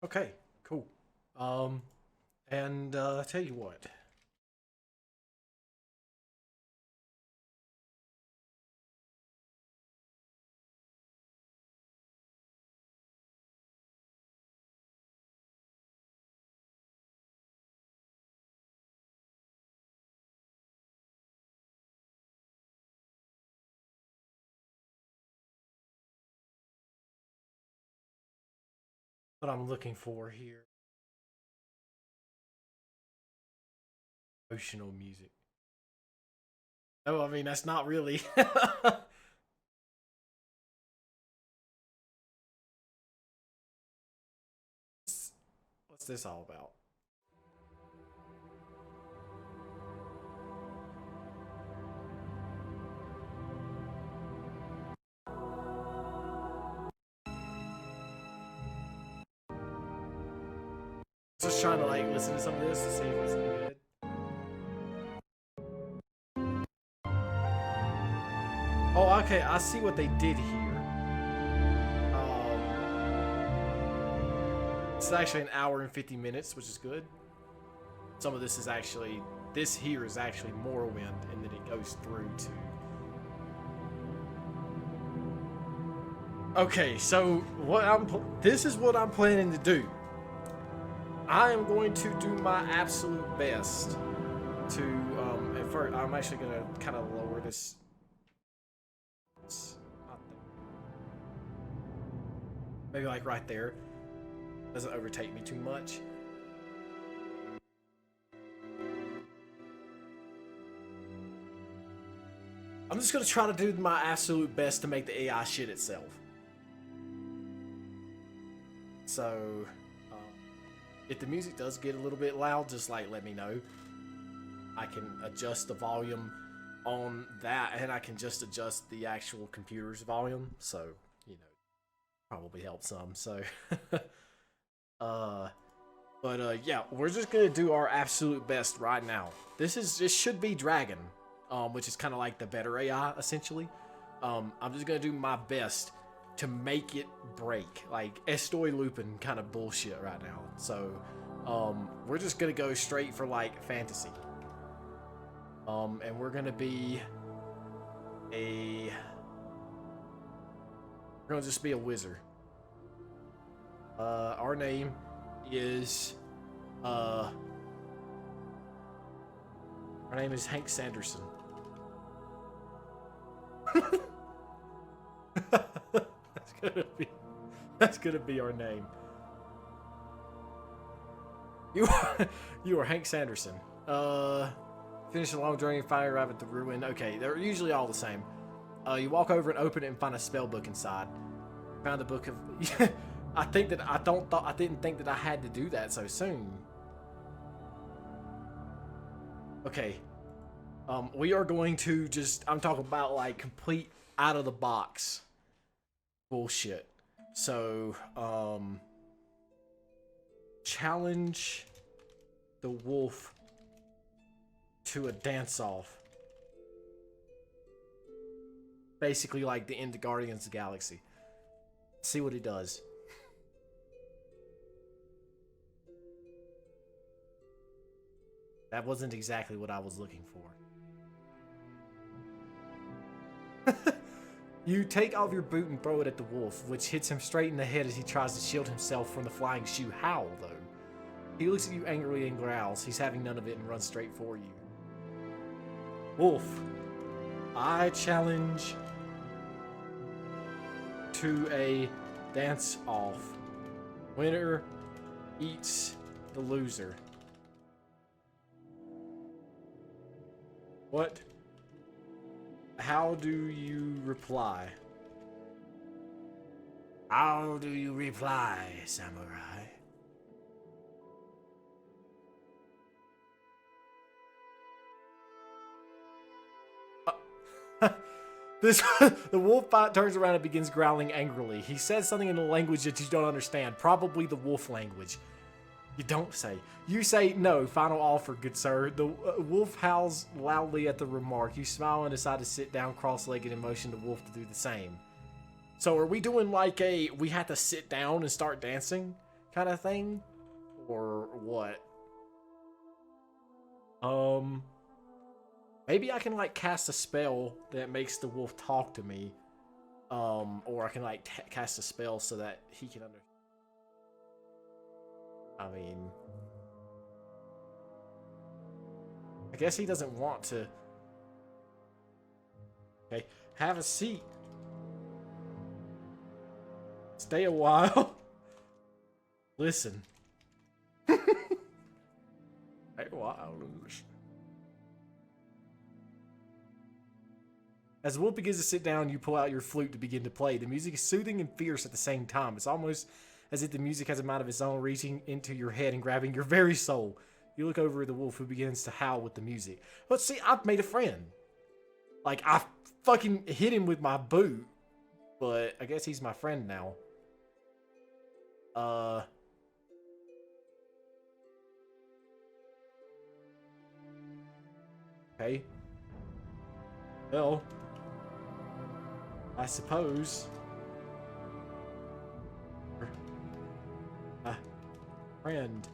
Okay, cool. And tell you what, what I'm looking for here, emotional music. Oh, I mean that's not really. What's this all about? Just trying to like listen to some of this to see if it's any good. Oh, okay. I see what they did here. It's actually an hour and 50 minutes, which is good. Some of this is actually here is actually Morrowind, and then it goes through to. Okay, so this is what I'm planning to do. I am going to do my absolute best to at first I'm actually gonna kind of lower this. Maybe like right there. Doesn't overtake me too much. I'm just gonna try to do my absolute best to make the AI shit itself. So, if the music does get a little bit loud, just like let me know. I can adjust the volume on that, and I can just adjust the actual computer's volume. So, you know, probably help some. So, yeah, we're just gonna do our absolute best right now. This should be Dragon, which is kind of like the better AI essentially. I'm just gonna do my best to make it break, like Estoy Lupin kind of bullshit right now. So, we're just gonna go straight for like fantasy. And we're gonna just be a wizard. Our name is Hank Sanderson. That's gonna be our name. You are Hank Sanderson. Finish a long journey and finally arrive at the ruin. Okay, they're usually all the same. You walk over and open it and find a spell book inside. Found the book of. I didn't think that I had to do that so soon. Okay. We are going to just. I'm talking about like complete out of the box bullshit. So, challenge the wolf to a dance-off. Basically like the end of Guardians of the Galaxy. See what he does. That wasn't exactly what I was looking for. You take off your boot and throw it at the wolf, which hits him straight in the head as he tries to shield himself from the flying shoe. Howl, though. He looks at you angrily and growls. He's having none of it and runs straight for you. Wolf, I challenge to a dance-off. Winner eats the loser. What? How do you reply? How do you reply, samurai? The wolf turns around and begins growling angrily. He says something in a language that you don't understand, probably the wolf language. You don't say. You say, no, final offer, good sir. The wolf howls loudly at the remark. You smile and decide to sit down cross-legged and motion the wolf to do the same. So are we doing like we have to sit down and start dancing? kind of thing, or what? Maybe I can like cast a spell that makes the wolf talk to me, or I can like cast a spell so that he can understand. I mean, I guess he doesn't want to. Okay, have a seat. Stay a while. Listen. Stay a while. As the wolf begins to sit down, you pull out your flute to begin to play. The music is soothing and fierce at the same time. It's almost as if the music has a mind of its own, reaching into your head and grabbing your very soul. You look over at the wolf, who begins to howl with the music. But see, I've made a friend. Like, I fucking hit him with my boot, but I guess he's my friend now. Okay. Well, I suppose. Friend.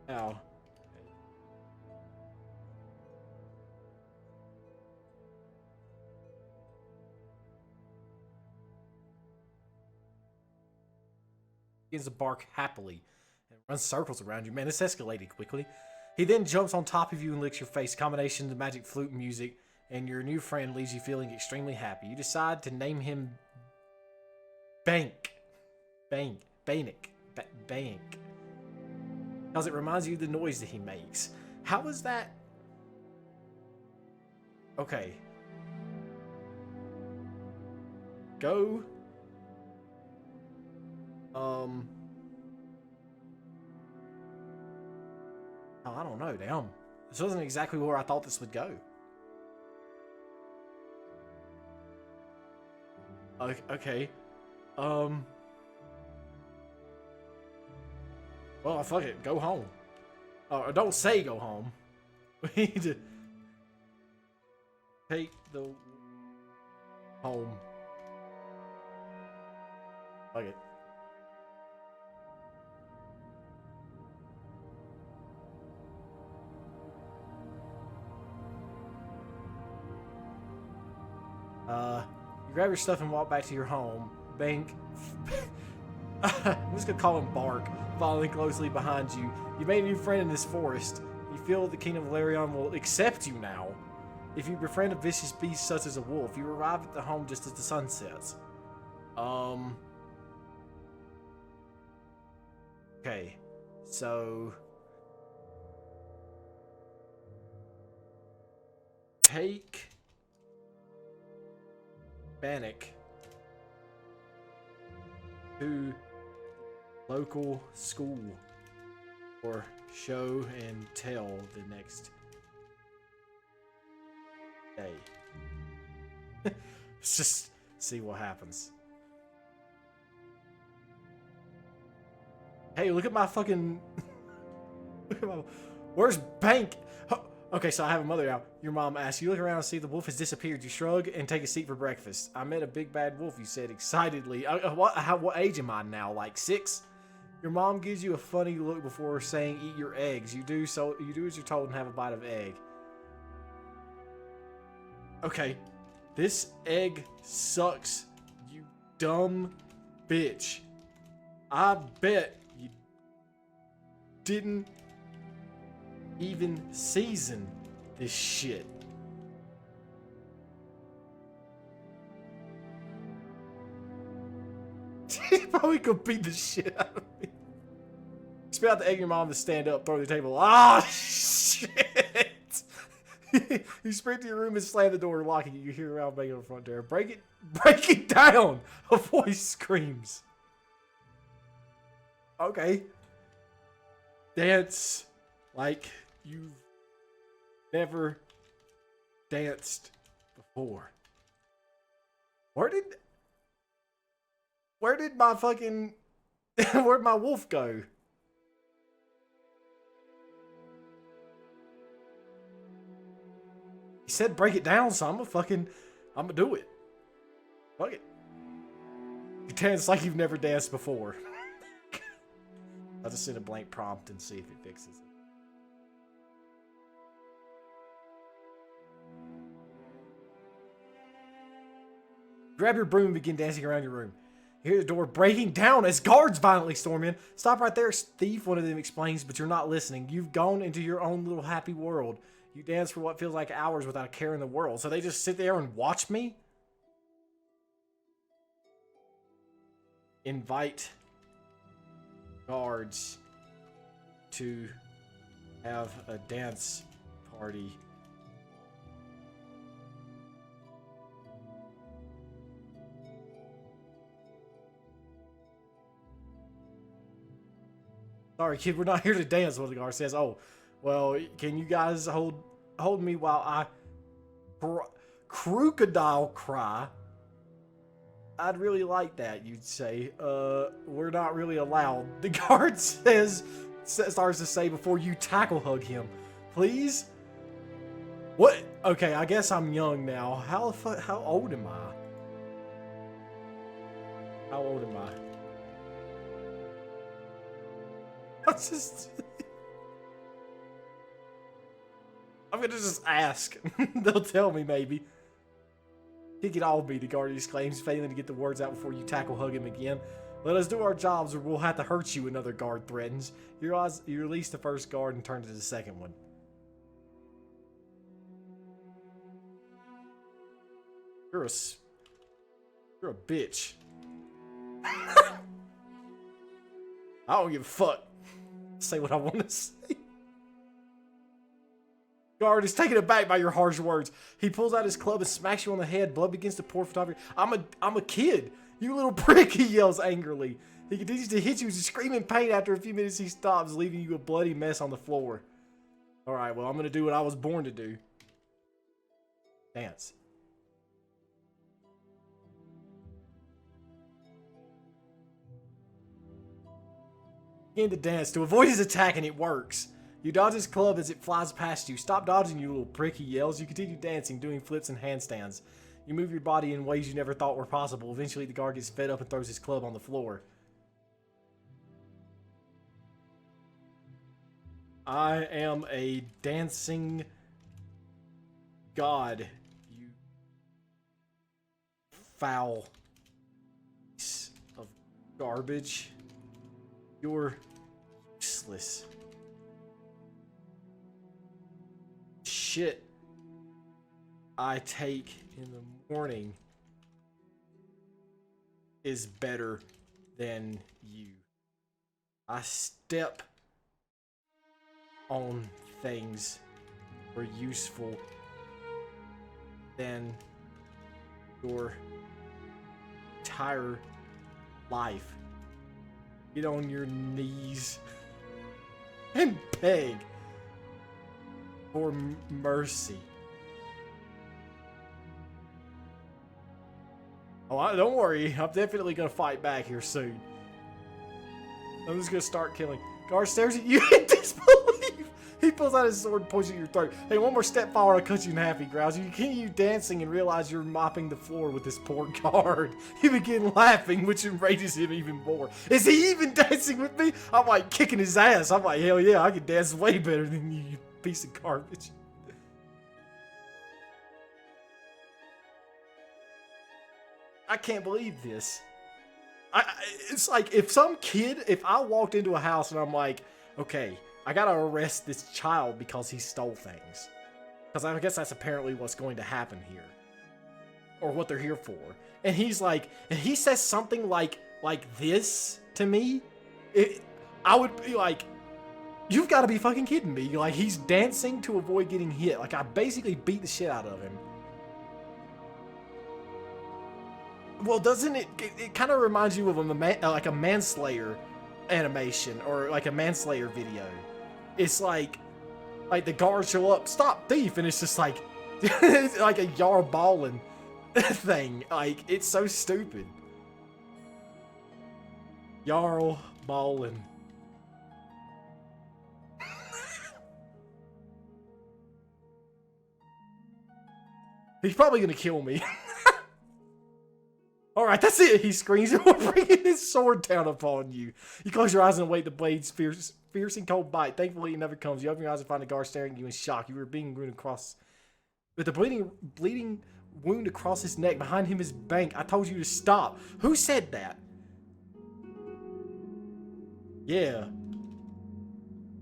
Now. Begins to bark happily and runs circles around you. Man, this escalated quickly. He then jumps on top of you and licks your face. Combination of the magic flute music and your new friend leaves you feeling extremely happy. You decide to name him Bank. Bank. Because it reminds you of the noise that he makes. How is that? Okay. Go. Oh, I don't know, damn. This wasn't exactly where I thought this would go. Okay. Well, fuck it. Go home. Or don't say go home. We need to take the home. Fuck it. You grab your stuff and walk back to your home. Bank. I'm just gonna call him Bark, following closely behind you. You made a new friend in this forest. You feel the King of Valerion will accept you now. If you befriend a vicious beast such as a wolf, you arrive at the home just as the sun sets. Okay. So... take... Bannock to local school for show and tell the next day. Let's just see what happens. Hey, look at my fucking... look at my... Where's Bank? Okay, so I have a mother now. Your mom asks. You look around and see the wolf has disappeared. You shrug and take a seat for breakfast. I met a big bad wolf, you said excitedly. What age am I now? Like 6? Your mom gives you a funny look before saying, eat your eggs. You do as you're told and have a bite of egg. Okay. This egg sucks, you dumb bitch. I bet you didn't even season this shit. He probably could beat the shit out of me. Spit out the egg in your mom to stand up, throw the table. Ah, shit! You sprint to your room and slam the door, locking it. You hear around banging on the front door. Break it down! A voice screams. Okay. Dance like you've never danced before. Where did my fucking... where'd my wolf go? He said break it down, so I'm gonna do it. Fuck it. You dance like you've never danced before. I'll just send a blank prompt and see if it fixes it. Grab your broom and begin dancing around your room. You hear the door breaking down as guards violently storm in. Stop right there, thief, one of them explains, but you're not listening. You've gone into your own little happy world. You dance for what feels like hours without a care in the world. So they just sit there and watch me? Invite guards to have a dance party. Sorry, kid, we're not here to dance, what the guard says. Oh, well, can you guys hold me while I crocodile cry? I'd really like that, you'd say. We're not really allowed. The guard starts to say before you tackle hug him. Please? What? Okay, I guess I'm young now. How old am I? How old am I? I'm gonna just ask. They'll tell me, maybe. Kick it off me, the guard exclaims, failing to get the words out before you tackle hug him again. Let us do our jobs or we'll have to hurt you, another guard threatens. You release the first guard and turn to the second one. You're a bitch. I don't give a fuck. Say what I want to say. Guard is taken aback by your harsh words. He pulls out his club and smacks you on the head. Blood begins to pour from top of your... I'm a kid. You little prick, he yells angrily. He continues to hit you as you scream in pain. After a few minutes, he stops, leaving you a bloody mess on the floor. Alright, well, I'm going to do what I was born to do. Dance. Begin to dance. To avoid his attack, and it works. You dodge his club as it flies past you. Stop dodging, you little prick, he yells. You continue dancing, doing flips and handstands. You move your body in ways you never thought were possible. Eventually, the guard gets fed up and throws his club on the floor. I am a dancing god, you foul piece of garbage. You're useless. Shit I take in the morning is better than you. I step on things more useful than your entire life. Get on your knees and beg for mercy. Oh, don't worry. I'm definitely going to fight back here soon. I'm just going to start killing. Guard stares at you in disbelief. He pulls out his sword and points at your throat. Hey, one more step forward, I'll cut you in half, he growls. You continue dancing and realize you're mopping the floor with this poor guard. You begin laughing, which enrages him even more. Is he even dancing with me? I'm like kicking his ass. I'm like, hell yeah, I can dance way better than you piece of garbage. I can't believe this. It's like if I walked into a house and I'm like, okay, I gotta arrest this child because he stole things. Because I guess that's apparently what's going to happen here. Or what they're here for. And he's like, and he says something like this to me. I would be like, you've got to be fucking kidding me. Like, he's dancing to avoid getting hit. Like, I basically beat the shit out of him. Well, doesn't it kind of reminds you of like a manslayer animation or like a manslayer video. It's like the guards show up, stop thief, and it's just like it's like a Jarl Ballin thing. Like, it's so stupid. Jarl Ballin. He's probably gonna kill me. Alright. Alright, that's it, he screams, bringing his sword down upon you. You close your eyes and await the blade's fierce and cold bite. Thankfully, it never comes. You open your eyes and find the guard staring at you in shock. You were being wounded across... With the bleeding wound across his neck. Behind him is Bank. I told you to stop. Who said that? Yeah.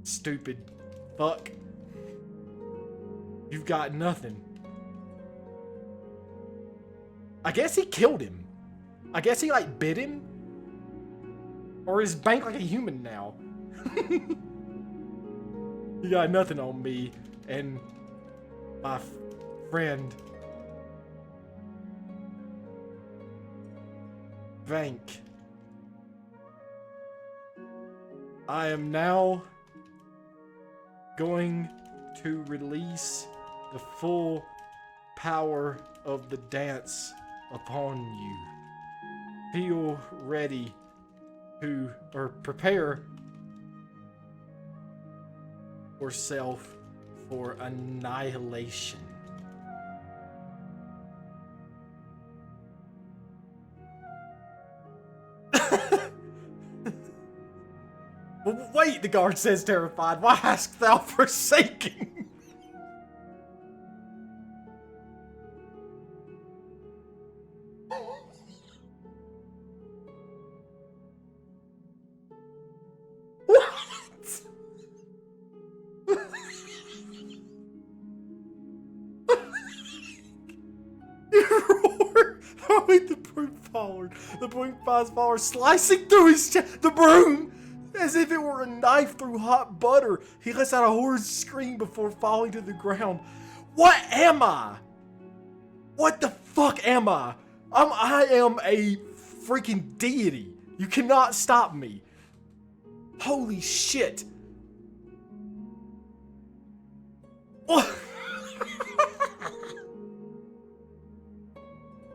Stupid fuck. You've got nothing. I guess he killed him. I guess he, like, bit him? Or is Bank like a human now? You got nothing on me and my friend. Bank. I am now going to release the full power of the dance upon you. Feel ready to, or prepare yourself for annihilation. Wait, the guard says, terrified. Why hast thou forsaken? The broom forward. The broom flies forward, slicing through his chest. The broom, as if it were a knife through hot butter. He lets out a horrid scream before falling to the ground. What am I? What the fuck am I? I am a freaking deity. You cannot stop me. Holy shit. What?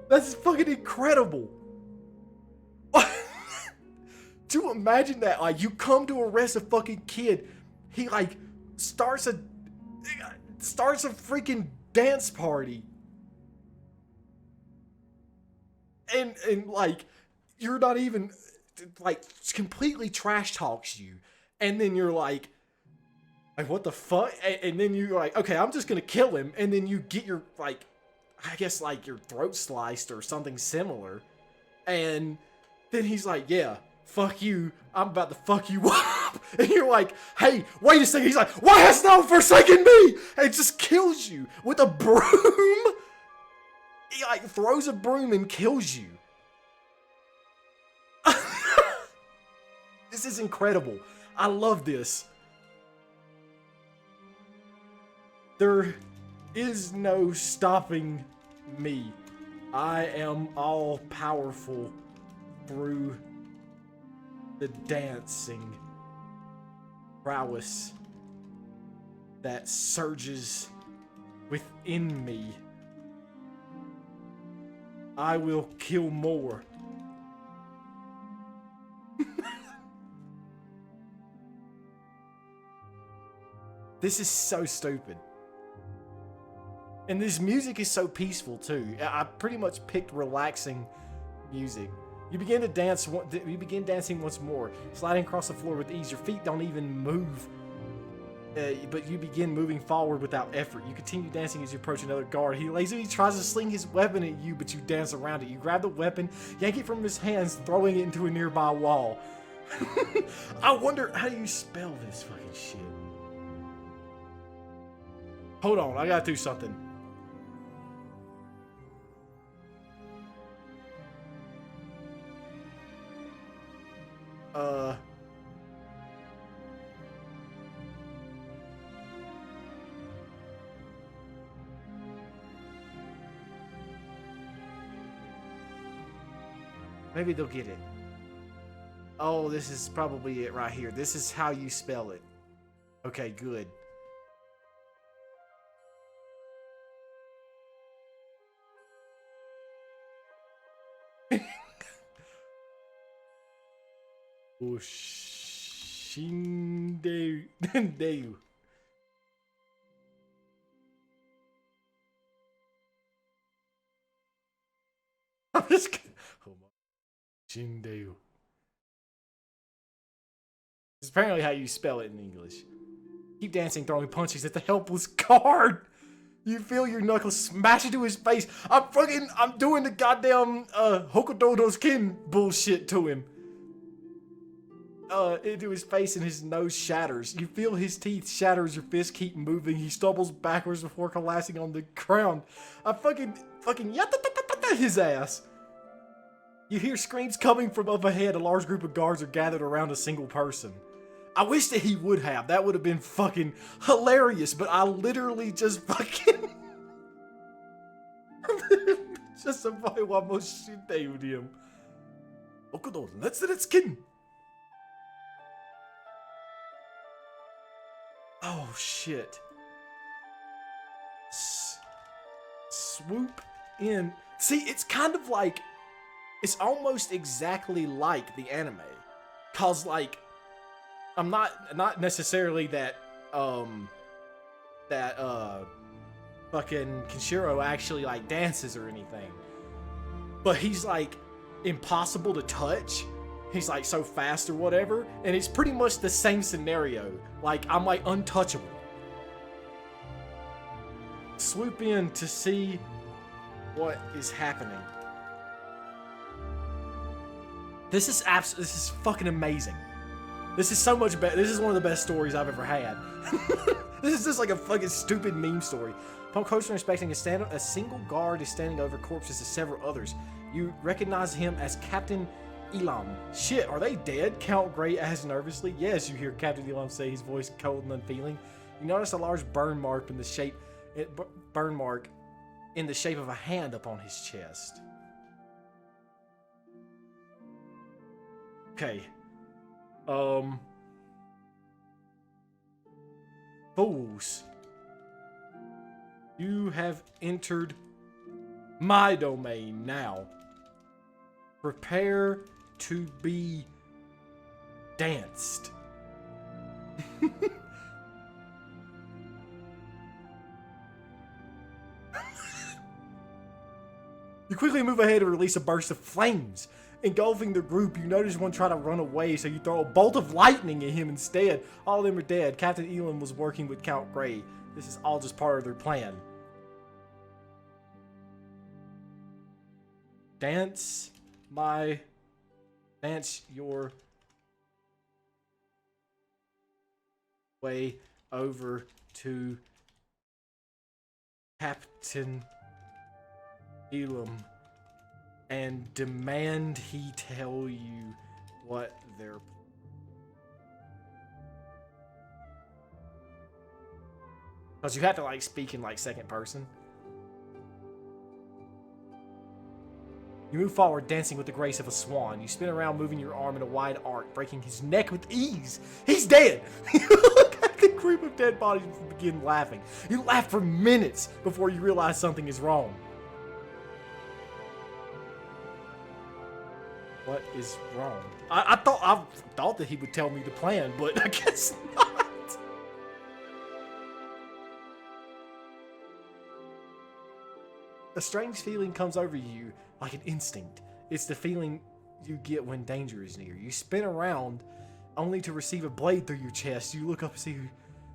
That's fucking incredible. Do you imagine that? Like, you come to arrest a fucking kid. He, like, starts a freaking dance party. And like, you're not even, like, completely trash talks you. And then you're like, what the fuck? And then you're like, okay, I'm just gonna kill him. And then you get your, like, I guess, like, your throat sliced or something similar. And then he's like, yeah, fuck you. I'm about to fuck you up. And you're like, hey, wait a second. He's like, why hast thou forsaken me? And it just kills you with a broom. He, like, throws a broom and kills you. This is incredible. I love this. There is no stopping me. I am all powerful through the dancing prowess that surges within me. I will kill more. This is so stupid. And this music is so peaceful too. I pretty much picked relaxing music. You begin to dance. You begin dancing once more, sliding across the floor with ease. Your feet don't even move, but you begin moving forward without effort. You continue dancing as you approach another guard. He lazily tries to sling his weapon at you, but you dance around it. You grab the weapon, yank it from his hands, throwing it into a nearby wall. I wonder, how do you spell this fucking shit? Hold on, I gotta do something. Maybe they'll get it. Oh, this is probably it right here. This is how you spell it. Okay, good. Oshindeu. I'm just kidding. Shindeu. It's apparently how you spell it in English. Keep dancing, throwing punches at the helpless guard. You feel your knuckles smash into his face. I'm doing the goddamn Hokudodo's Kin bullshit to him. Into his face, and his nose shatters. You feel his teeth shatter as your fists keep moving. He stumbles backwards before collapsing on the ground. I fucking his ass. You hear screams coming from up ahead. A large group of guards are gathered around a single person. I wish that he would have. That would have been fucking hilarious, but I literally just fucking... just somebody wa moshite him. Okudo, let's skin. Oh shit. Swoop in. See, it's kind of like, it's almost exactly like the anime. Cause like, I'm not necessarily that fucking Kenshiro actually like dances or anything. But he's like impossible to touch. He's like so fast or whatever, and it's pretty much the same scenario. Like I'm like untouchable. Swoop in to see what is happening. This is fucking amazing. This is so much better. This is one of the best stories I've ever had. This is just like a fucking stupid meme story. Upon closer inspection, a single guard is standing over corpses of several others. You recognize him as Captain Elam. Shit, are they dead? Count Gray asks nervously. Yes, you hear Captain Elam say, his voice cold and unfeeling. You notice a large burn mark in the shape of a hand upon his chest. Okay. Fools. You have entered my domain now. Prepare to be danced. You quickly move ahead and release a burst of flames. Engulfing the group, you notice one try to run away, so you throw a bolt of lightning at him instead. All of them are dead. Captain Elam was working with Count Gray. This is all just part of their plan. Dance your way over to Captain Elam and demand he tell you what they're... Because you have to like speak in like second person. You move forward, dancing with the grace of a swan. You spin around, moving your arm in a wide arc, breaking his neck with ease. He's dead! You look at the group of dead bodies and begin laughing. You laugh for minutes before you realize something is wrong. What is wrong? I thought that he would tell me the plan, but I guess not. A strange feeling comes over you like an instinct. It's the feeling you get when danger is near. You spin around only to receive a blade through your chest. You look up and see who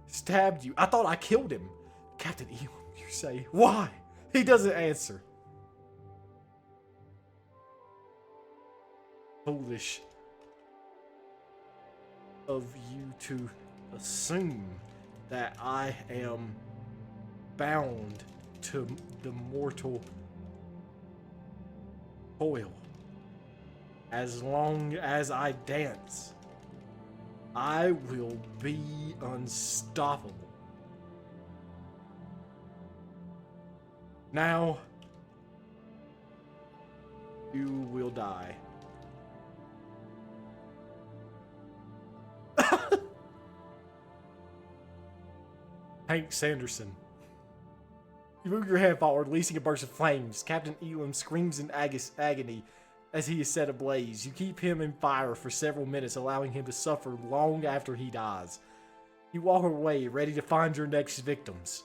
stabbed you. I thought I killed him. Captain Elam, you say. Why? He doesn't answer. Foolish of you to assume that I am bound to the mortal coil. As long as I dance, I will be unstoppable. Now, you will die. Hank Sanderson. You move your head forward, releasing a burst of flames. Captain Elam screams in agony as he is set ablaze. You keep him in fire for several minutes, allowing him to suffer long after he dies. You walk away, ready to find your next victims.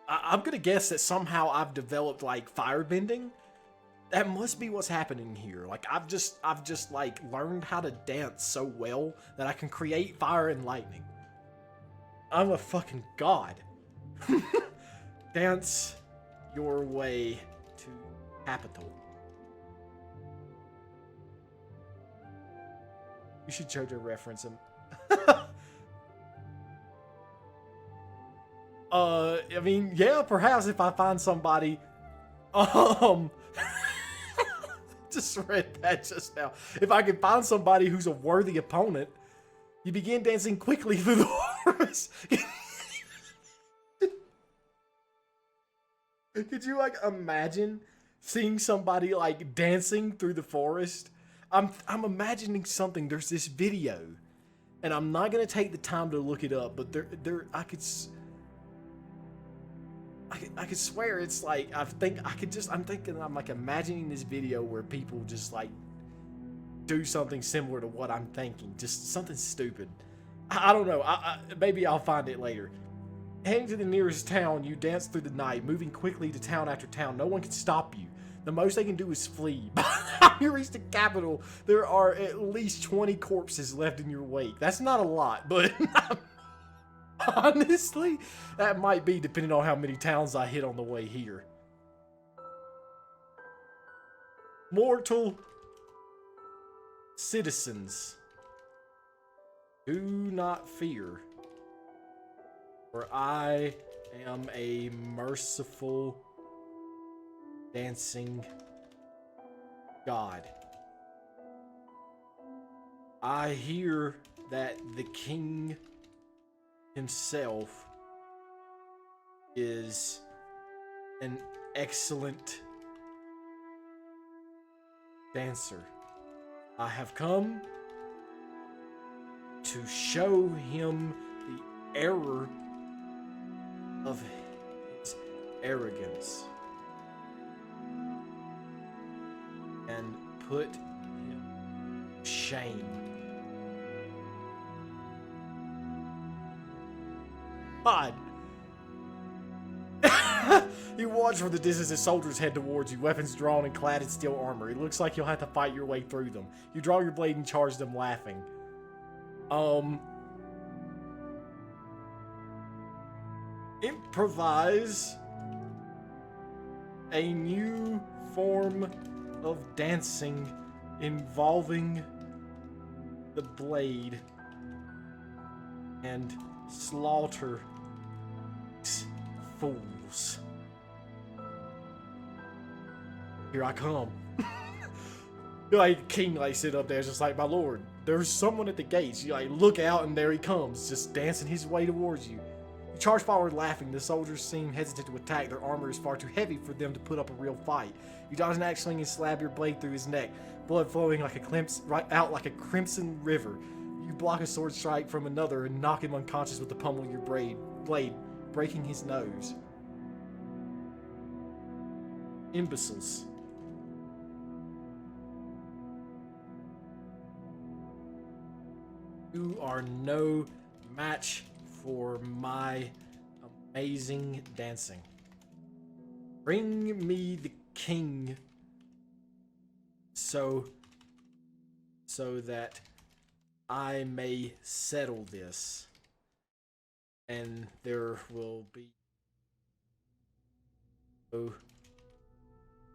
I'm gonna guess that somehow I've developed like firebending, That must be what's happening here. Like, I've just like learned how to dance so well that I can create fire and lightning. I'm a fucking god. Dance your way to capital. You should JoJo reference him. I mean, yeah, perhaps if I find somebody, just read that just now. If I can find somebody who's a worthy opponent, you begin dancing quickly through the forest. Could you, like, imagine seeing somebody, like, dancing through the forest? I'm imagining something. There's this video, and I'm not gonna take the time to look it up, but I could swear it's like, I'm like imagining this video where people just like do something similar to what I'm thinking, just something stupid. I don't know. Maybe I'll find it later. Heading to the nearest town, you dance through the night, moving quickly to town after town. No one can stop you. The most they can do is flee. By the time you reach the capital, there are at least 20 corpses left in your wake. That's not a lot, but honestly, that might be depending on how many towns I hit on the way here. Mortal citizens, do not fear, for I am a merciful dancing god. I hear that the king himself is an excellent dancer. I have come to show him the error of his arrogance and put him to shame. God. You watch from the distance as soldiers head towards you, weapons drawn and clad in steel armor. It looks like you'll have to fight your way through them. You draw your blade and charge them, laughing. Improvise a new form of dancing involving the blade and slaughter fools. Here I come. Like, king, like, sit up there, just like, my lord, there's someone at the gates. You, like, look out, and there he comes, just dancing his way towards you. You charge forward laughing. The soldiers seem hesitant to attack. Their armor is far too heavy for them to put up a real fight. You dodge an axe swing and slab your blade through his neck, blood flowing like out like a crimson river. You block a sword strike from another and knock him unconscious with the pummel of your blade, breaking his nose. Imbeciles. You are no match for my amazing dancing. Bring me the king so that I may settle this, and there will be no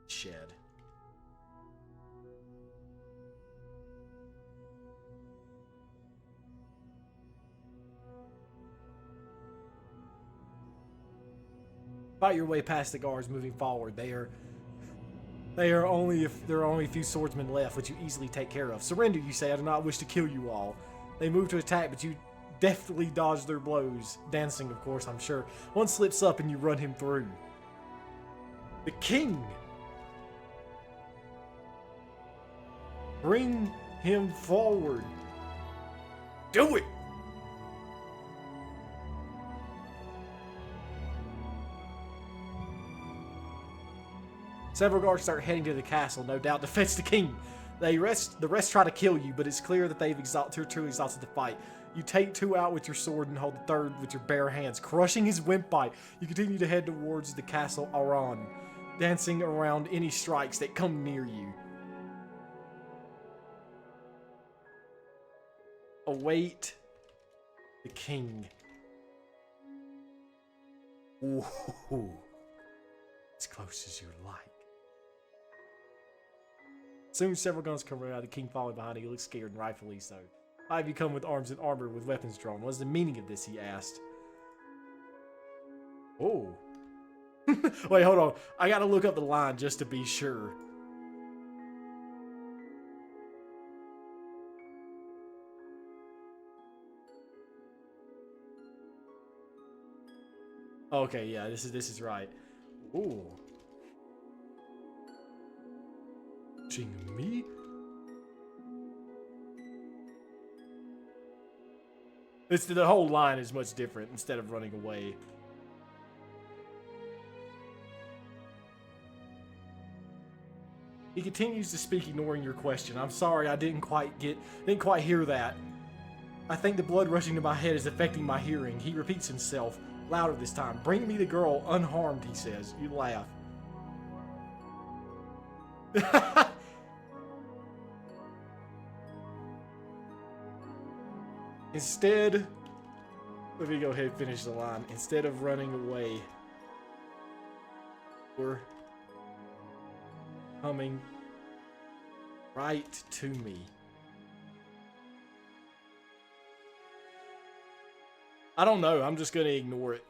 shed. Fight your way past the guards moving forward. There are only a few swordsmen left, which you easily take care of. Surrender, you say. I do not wish to kill you all. They move to attack, but you deftly dodge their blows. Dancing, of course, I'm sure. One slips up and you run him through. The king. Bring him forward. Do it. Several guards start heading to the castle, no doubt to fetch the king. The rest try to kill you, but it's clear that they're too exhausted to fight. You take two out with your sword and hold the third with your bare hands, crushing his windpipe. You continue to head towards the castle Aran. dancing around any strikes that come near you. Await the king. Ooh, as close as you like. Soon several guns come around, the king following behind. He looks scared, and rightfully so. Why have you come with arms and armor with weapons drawn? What's the meaning of this? He asked. Oh. Wait, hold on. I gotta look up the line just to be sure. Okay, yeah, this is right. Ooh. Me? The whole line is much different instead of running away. He continues to speak, ignoring your question. I'm sorry, I didn't quite hear that. I think the blood rushing to my head is affecting my hearing. He repeats himself, louder this time. Bring me the girl unharmed, he says. You laugh. Instead, let me go ahead and finish the line. Instead of running away, we're coming right to me. I don't know. I'm just going to ignore it.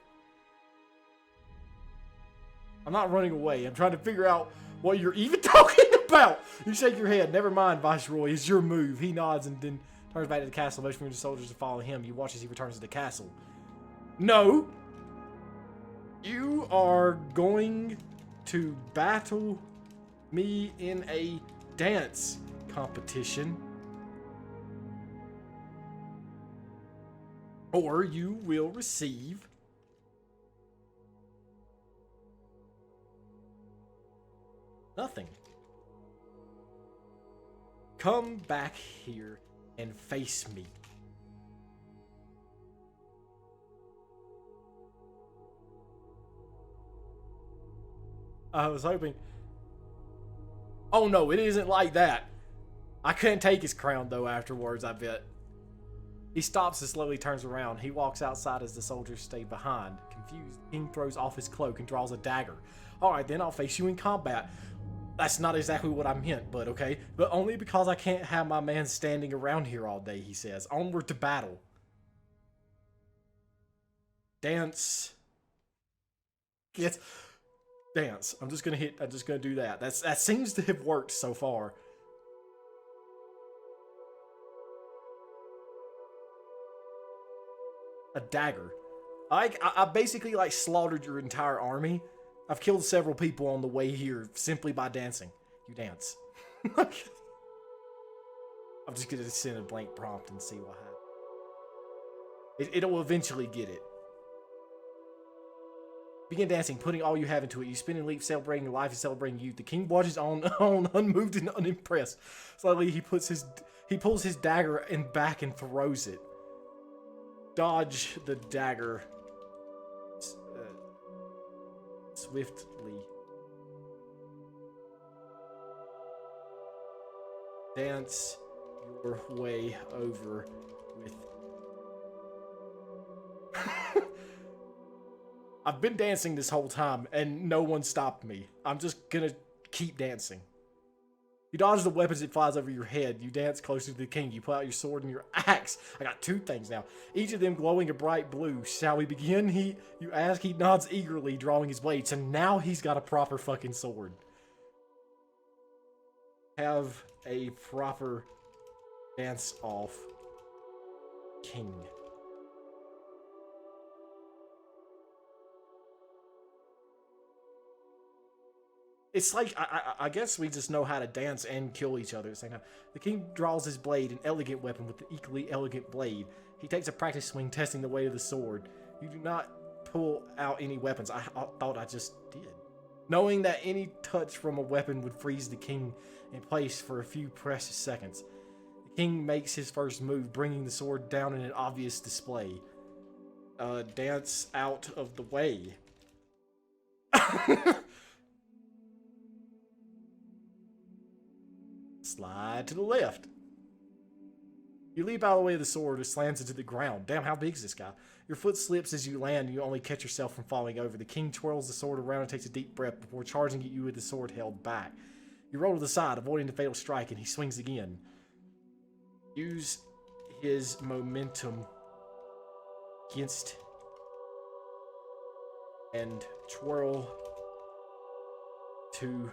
I'm not running away. I'm trying to figure out what you're even talking about. You shake your head. Never mind, Viceroy. It's your move. He nods and then turns back to the castle, motioning for the soldiers to follow him. You watch as he returns to the castle. No! You are going to battle me in a dance competition. Or you will receive nothing. Come back here and face me. I was hoping. Oh no, it isn't like that. I couldn't take his crown though afterwards, I bet. He stops and slowly turns around. He walks outside as the soldiers stay behind. Confused, the king throws off his cloak and draws a dagger. Alright then, I'll face you in combat. That's not exactly what I meant, but okay. But only because I can't have my man standing around here all day, he says. Onward to battle. Dance. Yes. Dance. I'm just gonna do that. That seems to have worked so far. A dagger. I basically like slaughtered your entire army. I've killed several people on the way here simply by dancing. You dance. I'm just gonna send a blank prompt and see what happens. It'll eventually get it. Begin dancing, putting all you have into it. You spin and leap, celebrating your life and celebrating youth. The king watches on unmoved and unimpressed. Suddenly he pulls his dagger in back and throws it. Dodge the dagger swiftly. Dance your way over with. I've been dancing this whole time and no one stopped me. I'm just gonna keep dancing. You dodge the weapons that flies over your head. You dance closer to the king. You pull out your sword and your axe. I got two things now. Each of them glowing a bright blue. Shall we begin? You ask. He nods eagerly, drawing his blade. So now he's got a proper fucking sword. Have a proper dance off, king. It's like, I guess we just know how to dance and kill each other at the same time. The king draws his blade, an elegant weapon with an equally elegant blade. He takes a practice swing, testing the weight of the sword. You do not pull out any weapons. I thought I just did. Knowing that any touch from a weapon would freeze the king in place for a few precious seconds. The king makes his first move, bringing the sword down in an obvious display. Dance out of the way. Slide to the left. You leap out of the way of the sword, it slams into the ground. Damn, how big is this guy? Your foot slips as you land, and you only catch yourself from falling over. The king twirls the sword around and takes a deep breath before charging at you with the sword held back. You roll to the side, avoiding the fatal strike, and he swings again. Use his momentum against and twirl to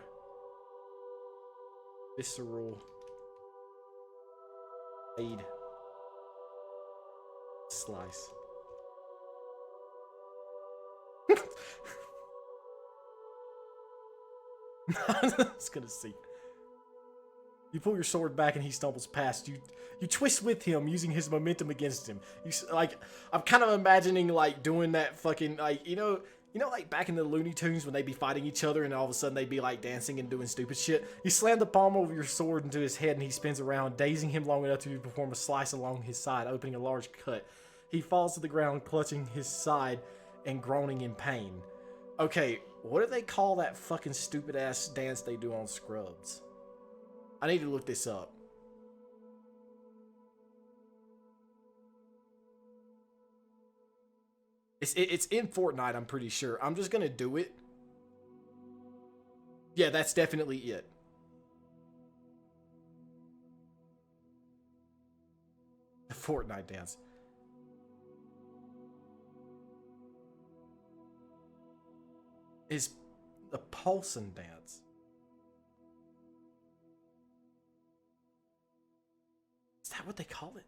visceral blade slice. I was gonna see. You pull your sword back and he stumbles past you. You twist with him, using his momentum against him. I'm kind of imagining like doing that fucking like you know like back in the Looney Tunes when they'd be fighting each other and all of a sudden they'd be like dancing and doing stupid shit. You slam the palm over your sword into his head and he spins around, dazing him long enough to perform a slice along his side, opening a large cut. He falls to the ground, clutching his side and groaning in pain. Okay, what do they call that fucking stupid ass dance they do on Scrubs? I need to look this up. It's in Fortnite, I'm pretty sure. I'm just gonna do it. Yeah, that's definitely it. The Fortnite dance. Is the Paulson dance. Is that what they call it?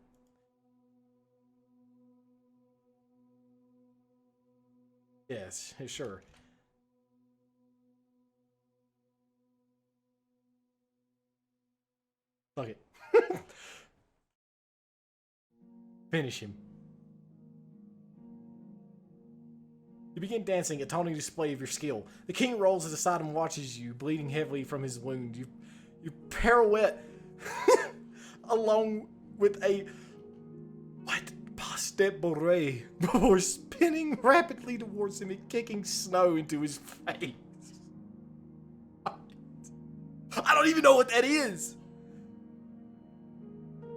Yes, sure. Fuck it. Finish him. You begin dancing, a taunting display of your skill. The king rolls to the side and watches you, bleeding heavily from his wound. You pirouette along with a pas de bourrée before spinning rapidly towards him and kicking snow into his face. I don't even know what that is.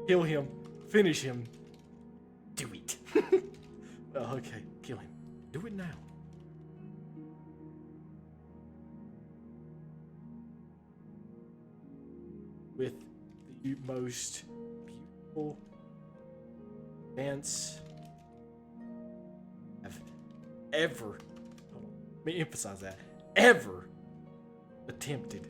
Kill him. Finish him. Do it. Oh, okay, kill him. Do it now. With the most beautiful dance I've ever, let me emphasize that, ever attempted.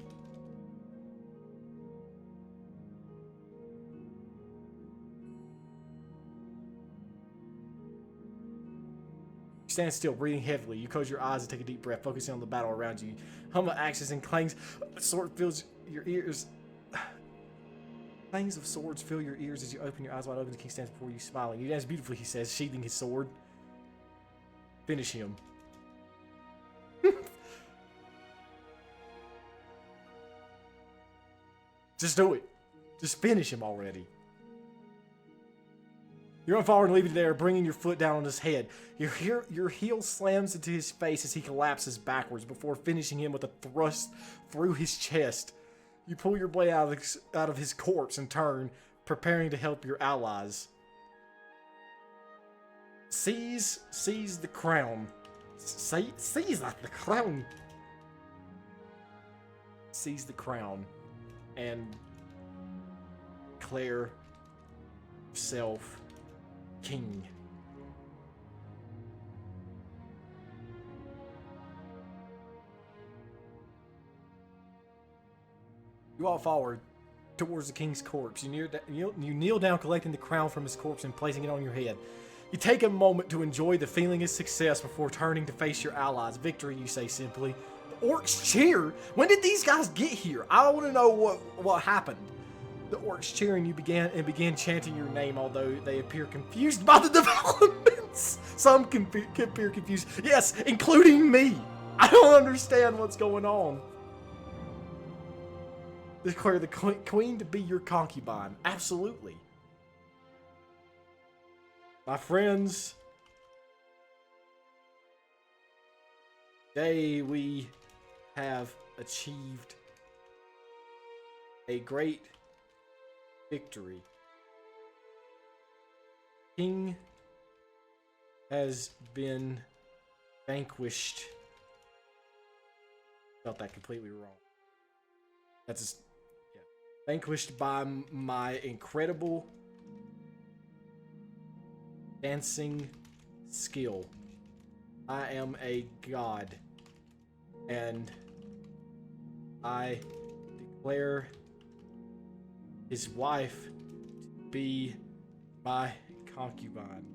You stand still, breathing heavily. You close your eyes and take a deep breath, focusing on the battle around you. Hum of axes and clangs. Sword fills your ears. Clangs of swords fill your ears as you open your eyes wide open. The king stands before you, smiling. You dance beautifully, he says, sheathing his sword. Finish him. Just do it. Just finish him already. You run forward and leave it there, bringing your foot down on his head. Your heel slams into his face as he collapses backwards before finishing him with a thrust through his chest. You pull your blade out of his corpse and turn, preparing to help your allies. Seize the crown. Seize the crown. Seize the crown and declare yourself king. You walk forward towards the king's corpse. You kneel down, collecting the crown from his corpse and placing it on your head. You take a moment to enjoy the feeling of success before turning to face your allies. Victory, you say simply. The orcs cheer. When did these guys get here? I want to know what happened. The orcs cheer and you began chanting your name, although they appear confused by the developments. Some appear confused. Yes, including me. I don't understand what's going on. Declare the queen to be your concubine. Absolutely. My friends, today we have achieved a great victory. King has been vanquished. Felt that completely wrong. That's just, yeah. Vanquished by my incredible dancing skill. I am a god. And I declare his wife to be my concubine.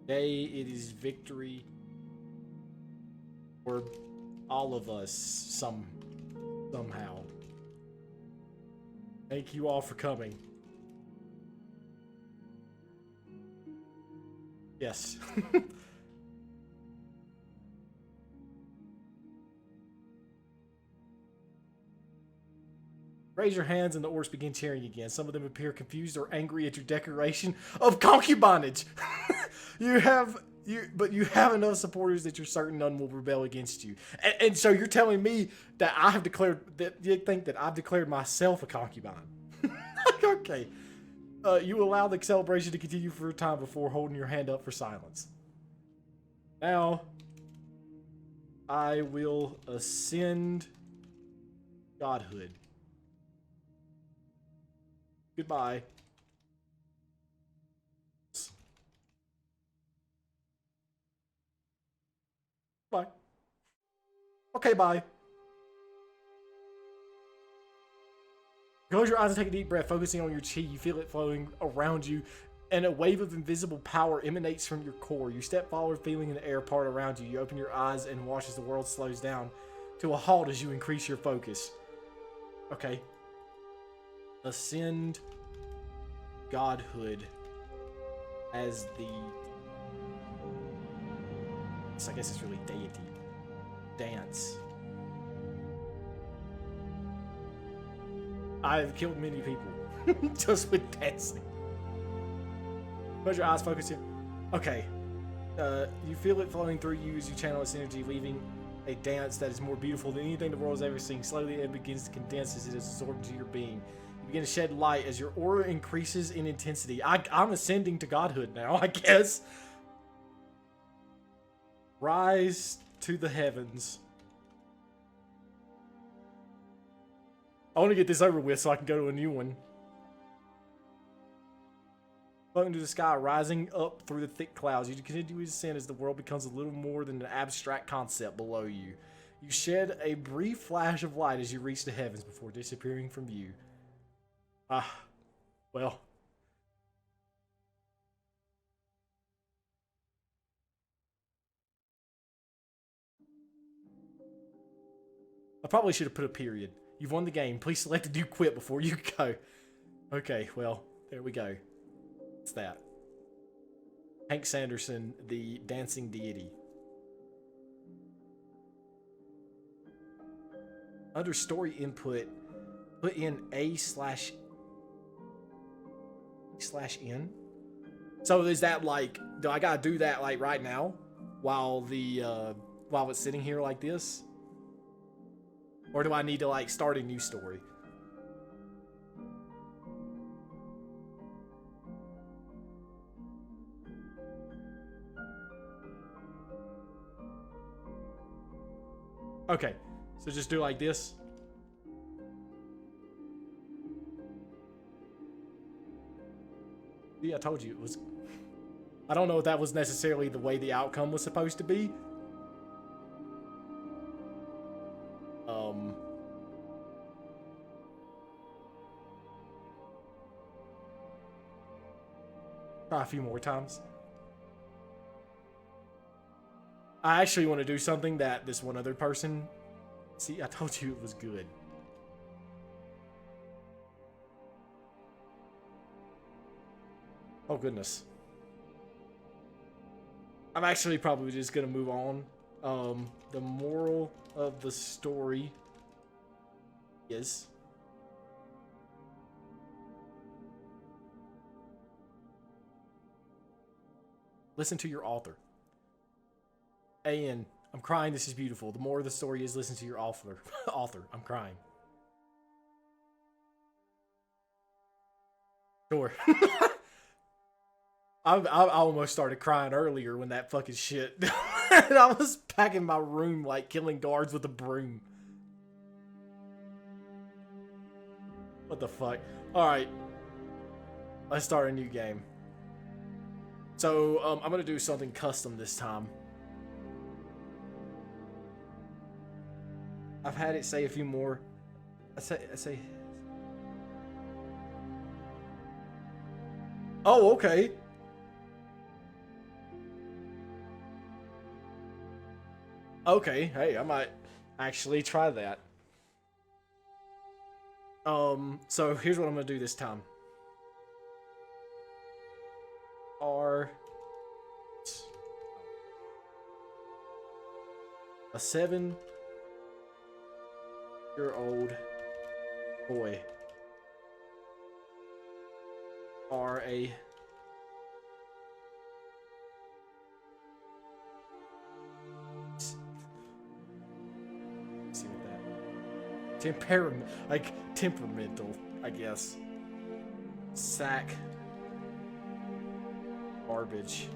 Today it is victory for all of us somehow. Thank you all for coming. Yes. Raise your hands and the orcs begin cheering again. Some of them appear confused or angry at your declaration of concubinage. But you have enough supporters that you're certain none will rebel against you. And so you're telling me that I have declared, that you think that I've declared myself a concubine. Okay. You allow the celebration to continue for a time before holding your hand up for silence. Now, I will ascend godhood. Goodbye. Bye. Okay, bye. Close your eyes and take a deep breath, focusing on your chi. You feel it flowing around you, and a wave of invisible power emanates from your core. You step forward, feeling the air part around you. You open your eyes and watch as the world slows down to a halt as you increase your focus. Okay. Ascend godhood as the... I guess it's really deity. Dance. I've killed many people just with dancing. Close your eyes, focus here. Okay. You feel it flowing through you as you channel its energy, leaving a dance that is more beautiful than anything the world has ever seen. Slowly it begins to condense as it is absorbed into your being. You begin to shed light as your aura increases in intensity. I'm ascending to godhood now, I guess. Rise to the heavens. I want to get this over with so I can go to a new one. Floating to the sky, rising up through the thick clouds. You continue to ascend as the world becomes a little more than an abstract concept below you. You shed a brief flash of light as you reach the heavens before disappearing from view. Well. I probably should have put a period. You've won the game. Please select a new quit before you go. Okay, well, there we go. It's that. Hank Sanderson, the dancing deity. Under story input, put in A/N. So is that like, do I gotta do that like right now? While it's sitting here like this? Or do I need to like start a new story? Okay, so just do like this. Yeah, I told you it was... I don't know if that was necessarily the way the outcome was supposed to be. Try a few more times. I actually want to do something that this one other person... See, I told you it was good. Oh, goodness. I'm actually probably just going to move on. The moral of the story is... Listen to your author. A.N. I'm crying, this is beautiful. The more of the story is listen to your author. I'm crying. Sure. I almost started crying earlier when that fucking shit. And I was packing my room like killing guards with a broom. What the fuck? Alright. Let's start a new game. So, I'm gonna do something custom this time. I've had it say a few more. I say. Oh, okay. Okay, hey, I might actually try that. So here's what I'm gonna do this time. A 7-year-old boy are a see what that temperamental, I guess. Sack garbage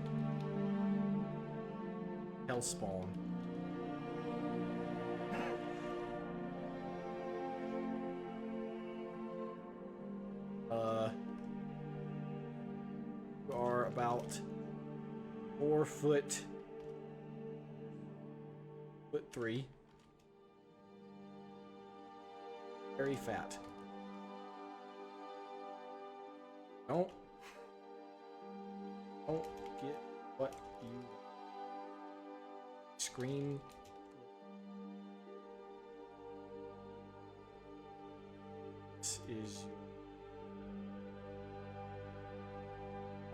hellspawn. Are about 4'3", very fat. Don't get what you scream. This is.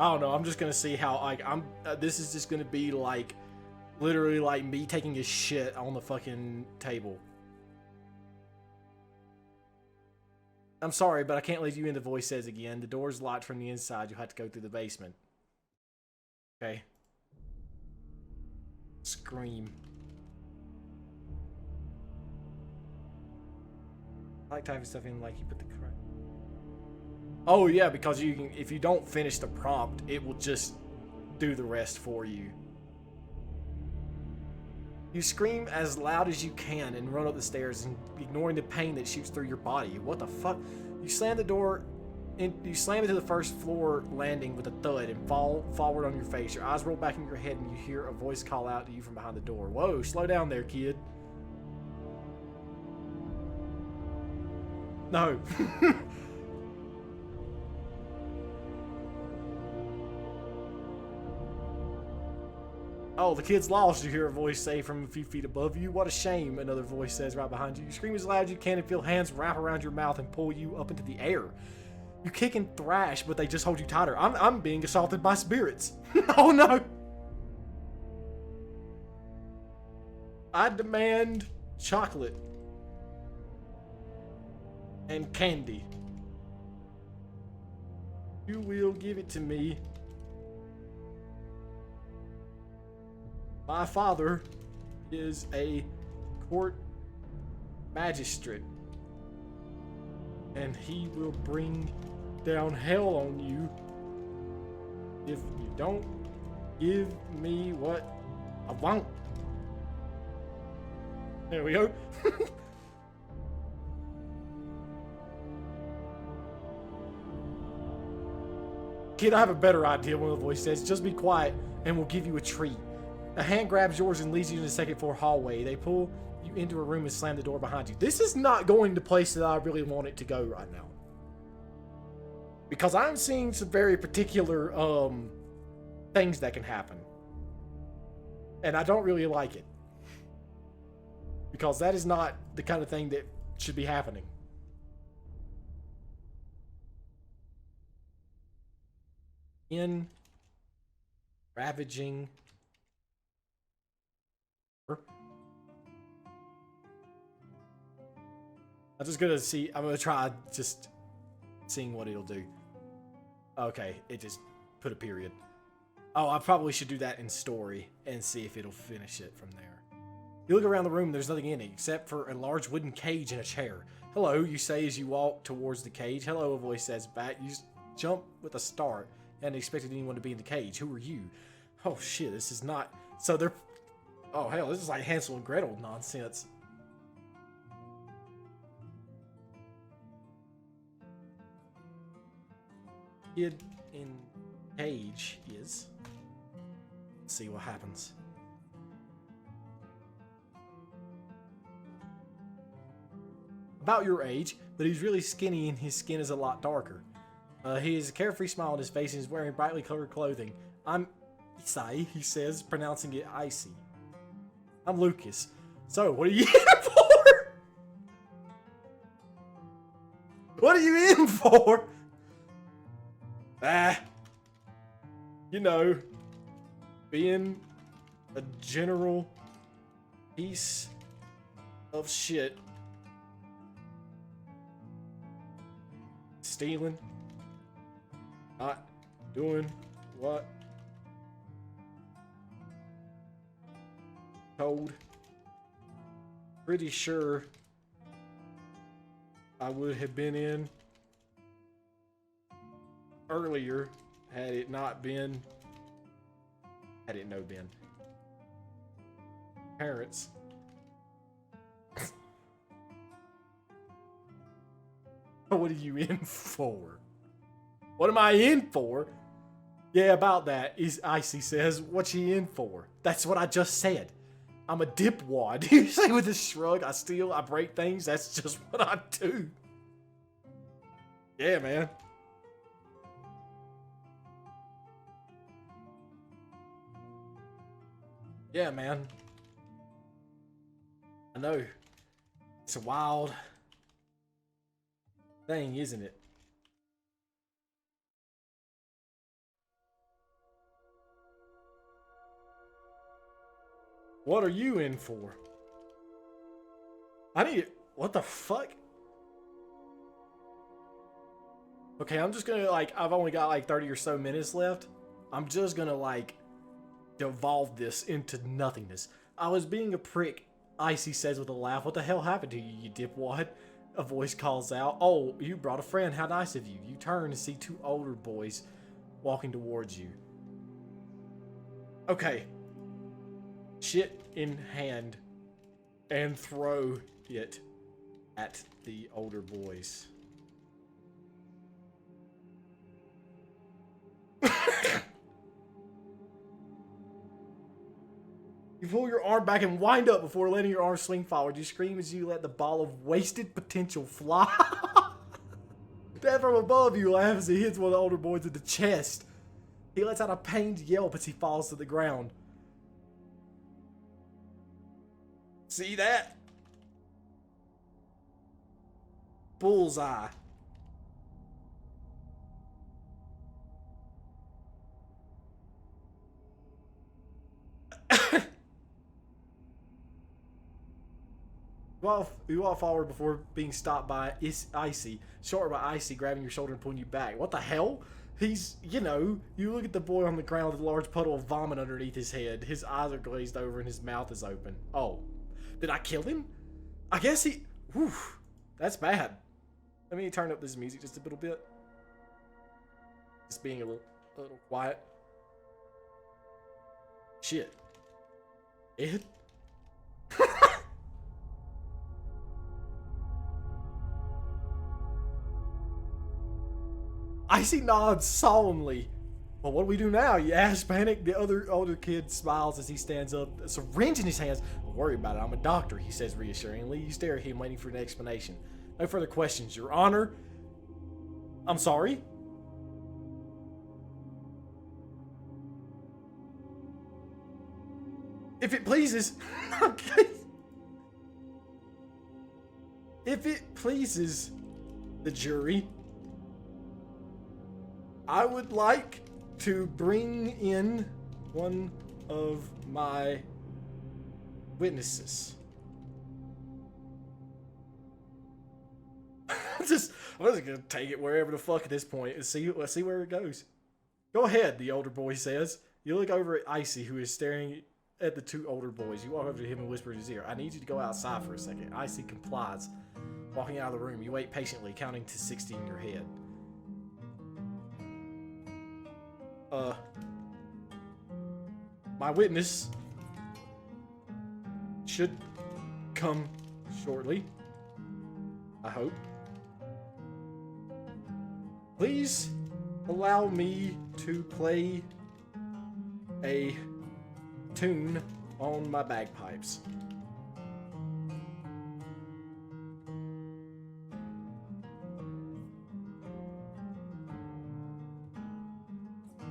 I don't know. I'm just gonna see how like this is just gonna be like literally like me taking a shit on the fucking table. I'm sorry, but I can't let you in, the voice says again. The door's locked from the inside. You'll have to go through the basement. Okay. Scream. I like typing stuff in like you put the correct. Oh yeah, because you can, if you don't finish the prompt, it will just do the rest for you. You scream as loud as you can and run up the stairs, and ignoring the pain that shoots through your body. What the fuck? You slam the door, and you slam into the first floor landing with a thud and fall forward on your face. Your eyes roll back in your head, and you hear a voice call out to you from behind the door. Whoa, slow down there, kid. No. Oh, the kid's lost, you hear a voice say from a few feet above you. What a shame, another voice says right behind you. You scream as loud as you can and feel hands wrap around your mouth and pull you up into the air. You kick and thrash, but they just hold you tighter. I'm being assaulted by spirits. Oh no! I demand chocolate and candy. You will give it to me. My father is a court magistrate, and he will bring down hell on you if you don't give me what I want. There we go. Kid, I have a better idea, one of the voices says. Just be quiet and we'll give you a treat. A hand grabs yours and leads you to the second floor hallway. They pull you into a room and slam the door behind you. This is not going to place that I really want it to go right now, because I'm seeing some very particular things that can happen, and I don't really like it, because that is not the kind of thing that should be happening. In ravaging. I'm just gonna see. I'm gonna try just seeing what it'll do. Okay, it just put a period. Oh, I probably should do that in story and see if it'll finish it from there. You look around the room, there's nothing in it except for a large wooden cage and a chair. Hello, you say as you walk towards the cage. Hello, a voice says back. You jump with a start and expected anyone to be in the cage. Who are you? Oh shit, this is not... So they're... Oh hell, this is like Hansel and Gretel nonsense. Kid in cage is... Let's see what happens. About your age, but he's really skinny and his skin is a lot darker. He has a carefree smile on his face and is wearing brightly colored clothing. I'm Isai, he says, pronouncing it icy. I'm Lucas. So, what are you in for? What are you in for? You know, being a general piece of shit. Stealing. Not doing what told. Pretty sure I would have been in earlier had it no been parents. What are you in for? What am I in for? Yeah, about that. Icy says, what you in for? That's what I just said. I'm a dipwad. You say with a shrug, I steal, I break things. That's just what I do. Yeah, man. Yeah, man. I know. It's a wild thing, isn't it? What are you in for? I need... What the fuck? Okay, I'm just gonna, like... I've only got, like, 30 or so minutes left. I'm just gonna, like... devolve this into nothingness. I was being a prick, Icy says with a laugh. What the hell happened to you, you dipwad? A voice calls out. Oh, you brought a friend. How nice of you. You turn to see two older boys walking towards you. Okay. Shit in hand and throw it at the older boys. You pull your arm back and wind up before letting your arm swing forward. You scream as you let the ball of wasted potential fly. Dad from above you laughs as he hits one of the older boys in the chest. He lets out a pained yelp as he falls to the ground. See that? Bullseye. You walk forward before being stopped by Icy. Short by Icy grabbing your shoulder and pulling you back. What the hell? He's, you know, you look at the boy on the ground with a large puddle of vomit underneath his head. His eyes are glazed over and his mouth is open. Oh. Did I kill him? I guess he... Whew. That's bad. Let me turn up this music just a little bit. Just being a little quiet. Shit. Ed? Icy nods solemnly. Well, what do we do now? You ask, panic. The other older kid smiles as he stands up, a syringe in his hands. Don't worry about it. I'm a doctor, he says reassuringly. You stare at him, waiting for an explanation. No further questions, Your Honor. I'm sorry? If it pleases... Okay. If it pleases the jury... I would like to bring in one of my witnesses. I'm just gonna take it wherever the fuck at this point and let's see where it goes. Go ahead, the older boy says. You look over at Icy, who is staring at the two older boys. You walk over to him and whisper in his ear, I need you to go outside for a second. Icy complies. Walking out of the room, you wait patiently, counting to 60 in your head. my witness should come shortly. I hope. Please allow me to play a tune on my bagpipes.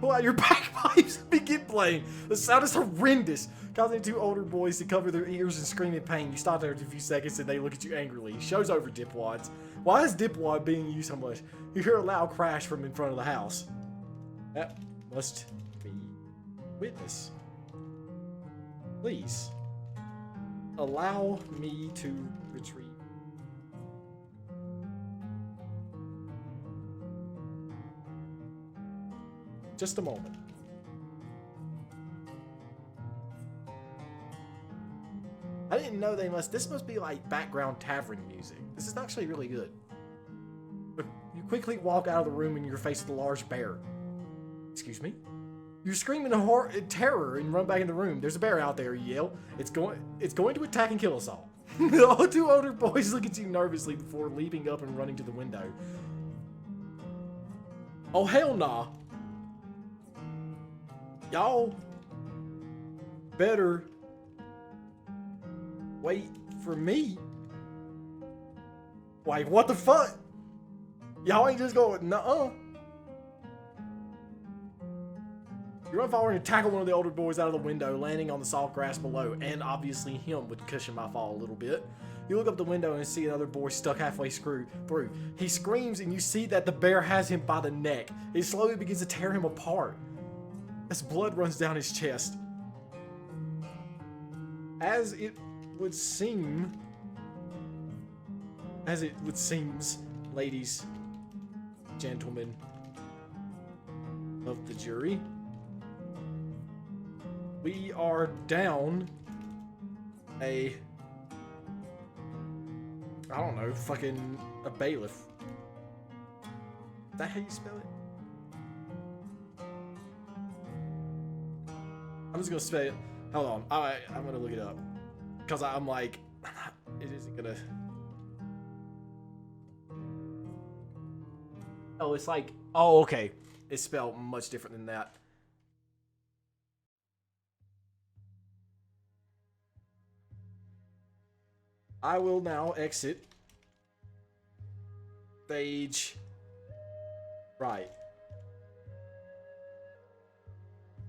Pull out your bagpipes and begin playing. The sound is horrendous, causing two older boys to cover their ears and scream in pain. You stop there for a few seconds and they look at you angrily. Show's over, dipwads. Why is dipwad being used so much? You hear a loud crash from in front of the house. That must be witness. Please, allow me to retreat. Just a moment. I didn't know this must be like background tavern music. This is actually really good. But you quickly walk out of the room and you're faced with a large bear. Excuse me? You scream in terror and run back in the room. There's a bear out there, you yell. It's going to attack and kill us all. The two older boys look at you nervously before leaping up and running to the window. Oh, hell nah. Y'all better wait for me. Like, what the fuck? Y'all ain't just going, nuh-uh. You run forward and tackle one of the older boys out of the window, landing on the soft grass below, and obviously him would cushion my fall a little bit. You look up the window and see another boy stuck halfway through. He screams and you see that the bear has him by the neck. It slowly begins to tear him apart as blood runs down his chest. As it would seem, ladies, gentlemen of the jury, we are down a, I don't know, fucking a bailiff. Is that how you spell it? I'm just gonna spell it. Hold on, I'm gonna look it up. Cause I'm like, it isn't gonna. Oh, it's like, oh, okay. It's spelled much different than that. I will now exit stage right.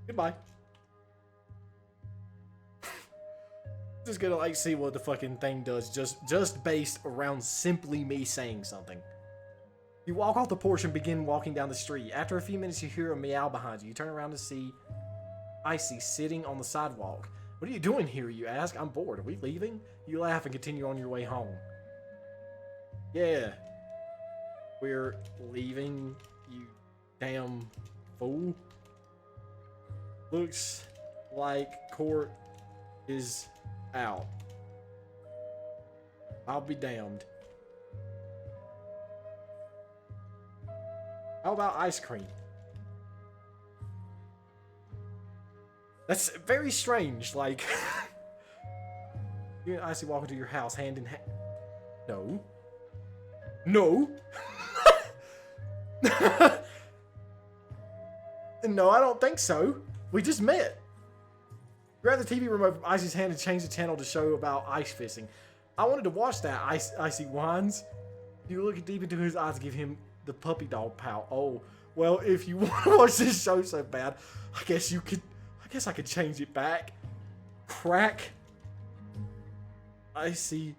Goodbye. Just gonna like see what the fucking thing does just based around simply me saying something. You walk off the porch and begin walking down the street. After a few minutes you hear a meow behind you. You turn around to see Icy sitting on the sidewalk. What are you doing here, you ask? I'm bored. Are we leaving? You laugh and continue on your way home. Yeah. We're leaving, you damn fool. Looks like court is out. I'll be damned. How about ice cream? That's very strange, like... You and Icy walk into your house hand in hand. No. No! No, I don't think so. We just met. Grab the TV remote from Icy's hand and change the channel to show about ice fishing. I wanted to watch that, Icy whines. You look deep into his eyes and give him the puppy dog pout. Oh, well, if you want to watch this show so bad, I guess I could change it back. Crack. Icy.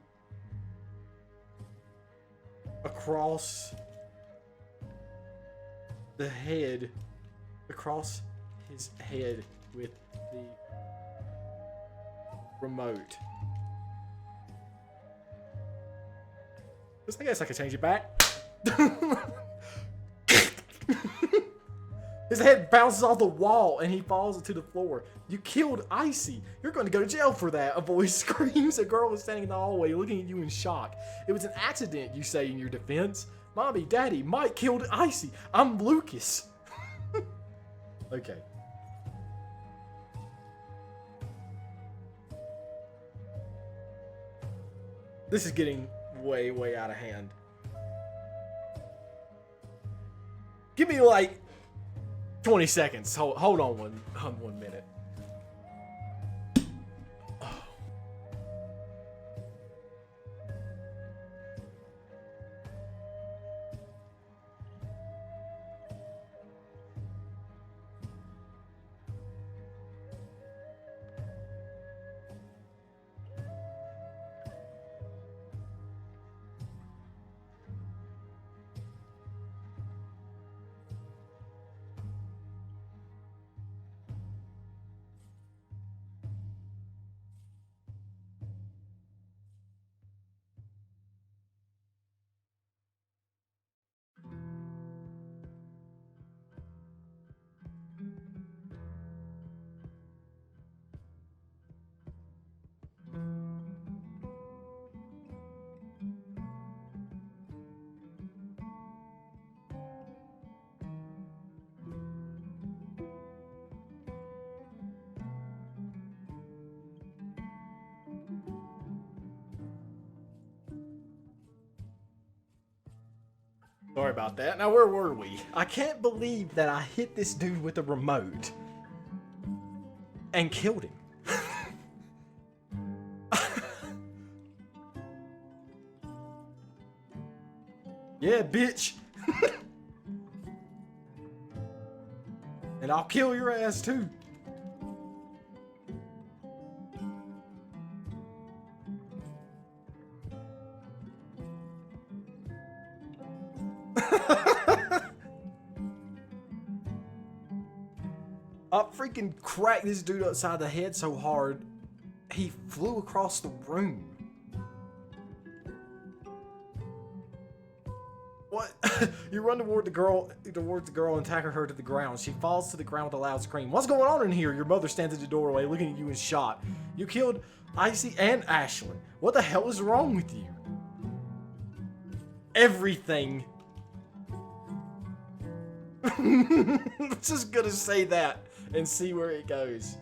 Across the head. Across his head with the remote. I guess I could change it back. His head bounces off the wall and he falls to the floor. You killed Icy. You're going to go to jail for that. A voice screams. A girl is standing in the hallway looking at you in shock. It was an accident, you say in your defense. Mommy, Daddy, Mike killed Icy. I'm Lucas. Okay. This is getting way, way out of hand. Give me like 20 seconds. Hold on one minute. Sorry about that. Now, where were we? I can't believe that I hit this dude with a remote and killed him. Yeah, bitch. And I'll kill your ass too. I freaking cracked this dude upside the head so hard, he flew across the room. What? You run towards the girl and tackle her to the ground. She falls to the ground with a loud scream. What's going on in here? Your mother stands at the doorway looking at you in shock. You killed Icy and Ashlyn. What the hell is wrong with you? Everything. I'm just gonna say that and see where it goes.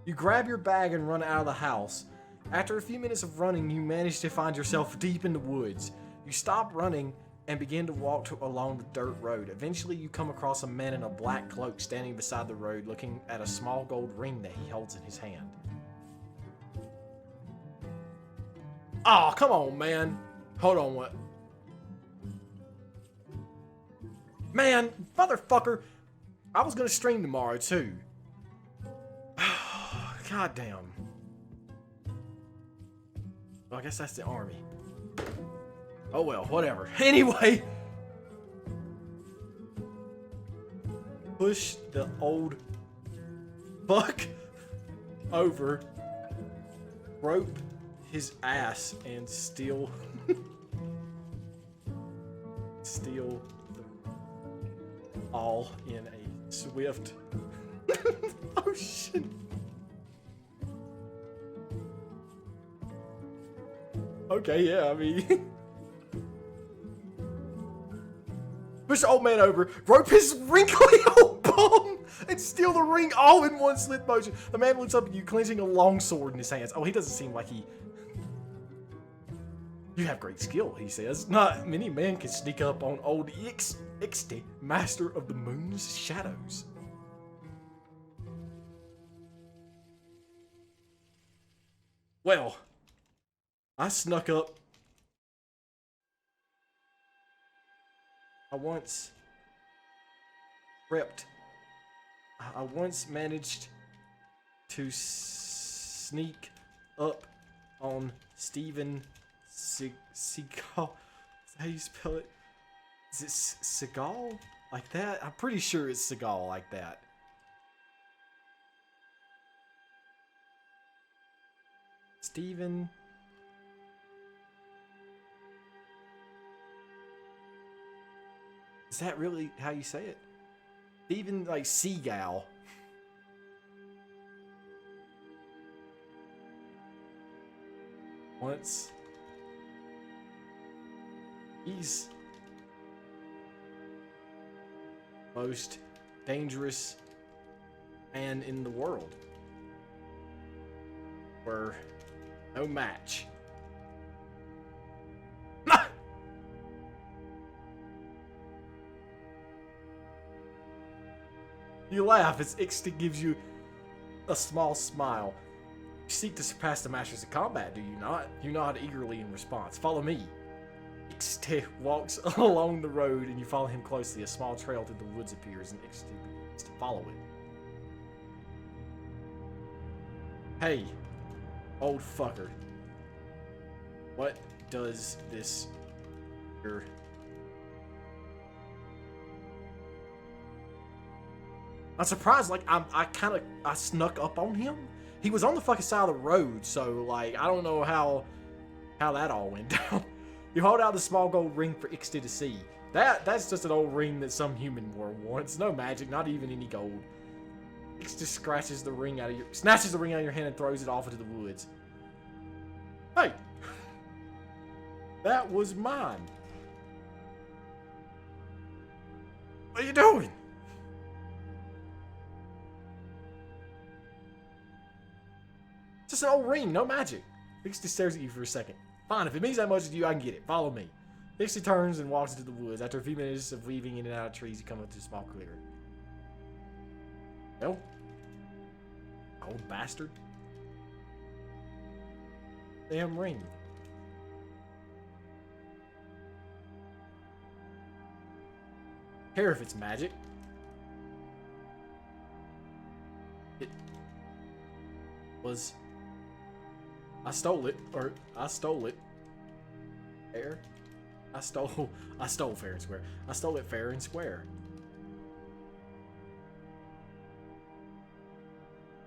You grab your bag and run out of the house. After a few minutes of running, you manage to find yourself deep in the woods. You stop running and begin to walk along the dirt road. Eventually, you come across a man in a black cloak standing beside the road looking at a small gold ring that he holds in his hand. Oh, come on, man. Hold on, what? Man, motherfucker. I was gonna stream tomorrow, too. God damn. Well, I guess that's the army. Oh well, whatever. Anyway. Push the old fuck over. Rope his ass and steal the all in a swift. Oh shit. Okay, yeah, I mean. Push the old man over, rope his wrinkly old bum, and steal the ring all in one swift motion. The man looks up at you, clenching a long sword in his hands. Oh, he doesn't seem like he... You have great skill, he says. Not many men can sneak up on old Ixti, master of the moon's shadows. Well, I snuck up. I once managed to sneak up on Steven Seagal. Is that how you spell it? Is it Seagal? Like that? I'm pretty sure it's Seagal like that. Steven. Is that really how you say it? Even like Seagal. Once He's most dangerous man in the world. We're no match. You laugh as Ixty gives you a small smile. You seek to surpass the masters of combat, do you not? You nod eagerly in response. Follow me. Ixty walks along the road and you follow him closely. A small trail through the woods appears and Ixty begins to follow it. Hey, old fucker. What does this here? I'm surprised, like, I snuck up on him. He was on the fucking side of the road, so, like, I don't know how that all went down. You hold out the small gold ring for Ixty to see. That's just an old ring that some human wore once. No magic, not even any gold. Ixty snatches the ring out of your hand and throws it off into the woods. Hey! That was mine. What are you doing? Just an old ring, no magic. Ixty stares at you for a second. Fine, if it means that much to you, I can get it. Follow me. Ixty turns and walks into the woods. After a few minutes of weaving in and out of trees, you come up to a small clearing. No? Old bastard. Damn ring. Care if it's magic. It was... I stole it fair. I stole fair and square. I stole it fair and square.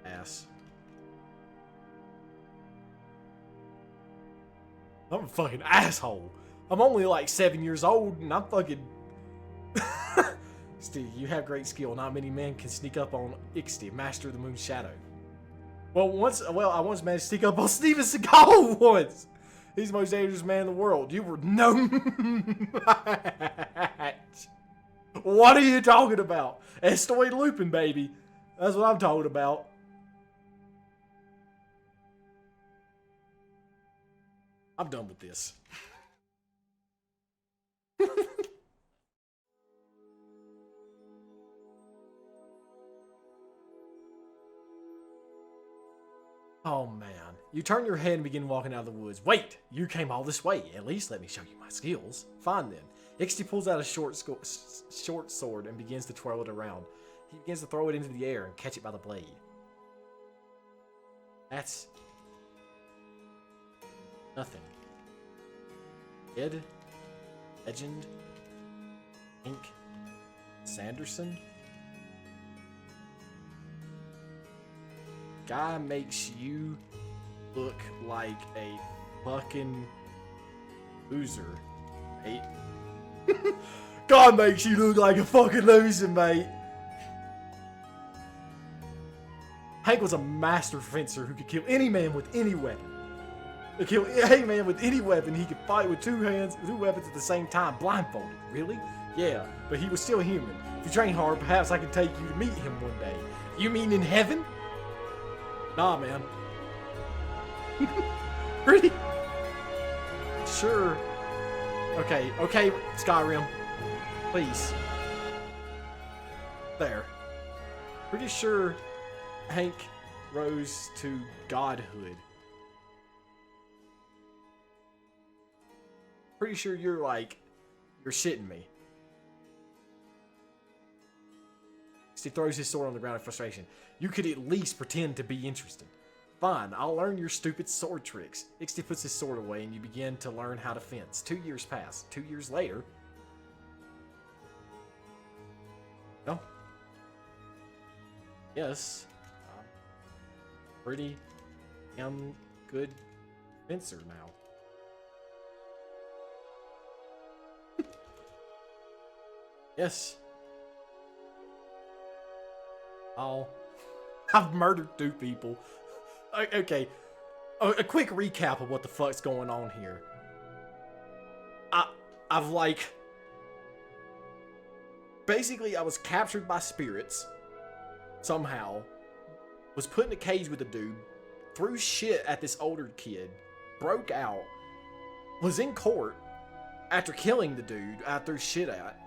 Ass. I'm a fucking asshole. I'm only like 7 years old and I'm fucking... Steve, you have great skill. Not many men can sneak up on Ixty, master of the moon's shadow. I once managed to sneak up on Steven Seagal once. He's the most dangerous man in the world. You were no match. What are you talking about? Estoy looping, baby. That's what I'm talking about. I'm done with this. Oh man. You turn your head and begin walking out of the woods. Wait! You came all this way. At least let me show you my skills. Fine then. Ixty pulls out a short sword and begins to twirl it around. He begins to throw it into the air and catch it by the blade. That's... nothing. Ed? Legend? Ink? Sanderson? Guy makes you look like a fucking loser, mate. God makes you look like a fucking loser, mate. Hank was a master fencer who could kill any man with any weapon. He could kill any man with any weapon. He could fight with two weapons at the same time, blindfolded. Really? Yeah, but he was still human. If you train hard, perhaps I could take you to meet him one day. You mean in heaven? Nah, man. Pretty sure. Okay, Skyrim. Please. There. Pretty sure Hank rose to godhood. Pretty sure you're shitting me. He throws his sword on the ground in frustration. You could at least pretend to be interested. Fine, I'll learn your stupid sword tricks. Ixty puts his sword away and you begin to learn how to fence. 2 years pass. 2 years later... No. Yes. Pretty damn good fencer now. Yes. I've murdered 2 people. Okay. A quick recap of what the fuck's going on here. I've like... Basically, I was captured by spirits. Somehow. Was put in a cage with a dude. Threw shit at this older kid. Broke out. Was in court. After killing the dude I threw shit at.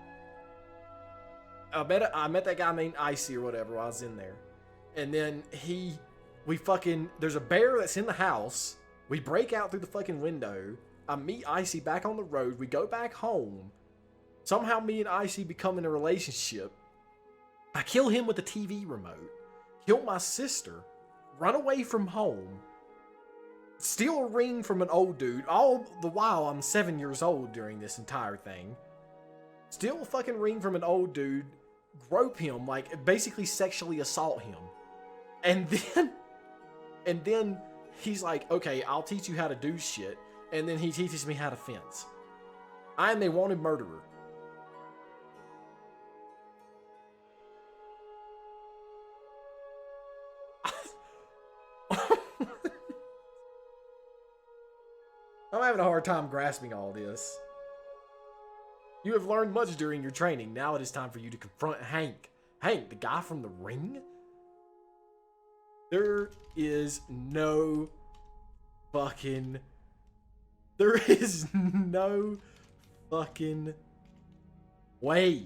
I met that guy named Icy or whatever while I was in there. And then there's a bear that's in the house. We break out through the fucking window. I meet Icy back on the road. We go back home. Somehow me and Icy become in a relationship. I kill him with the TV remote. Kill my sister. Run away from home. Steal a ring from an old dude. All the while I'm 7 years old during this entire thing. Steal a fucking ring from an old dude. Grope him, like basically sexually assault him. And then he's like, okay, I'll teach you how to do shit. And then he teaches me how to fence. I am a wanted murderer. I'm having a hard time grasping all this. You have learned much during your training. Now it is time for you to confront Hank. Hank, the guy from the ring? There is no fucking way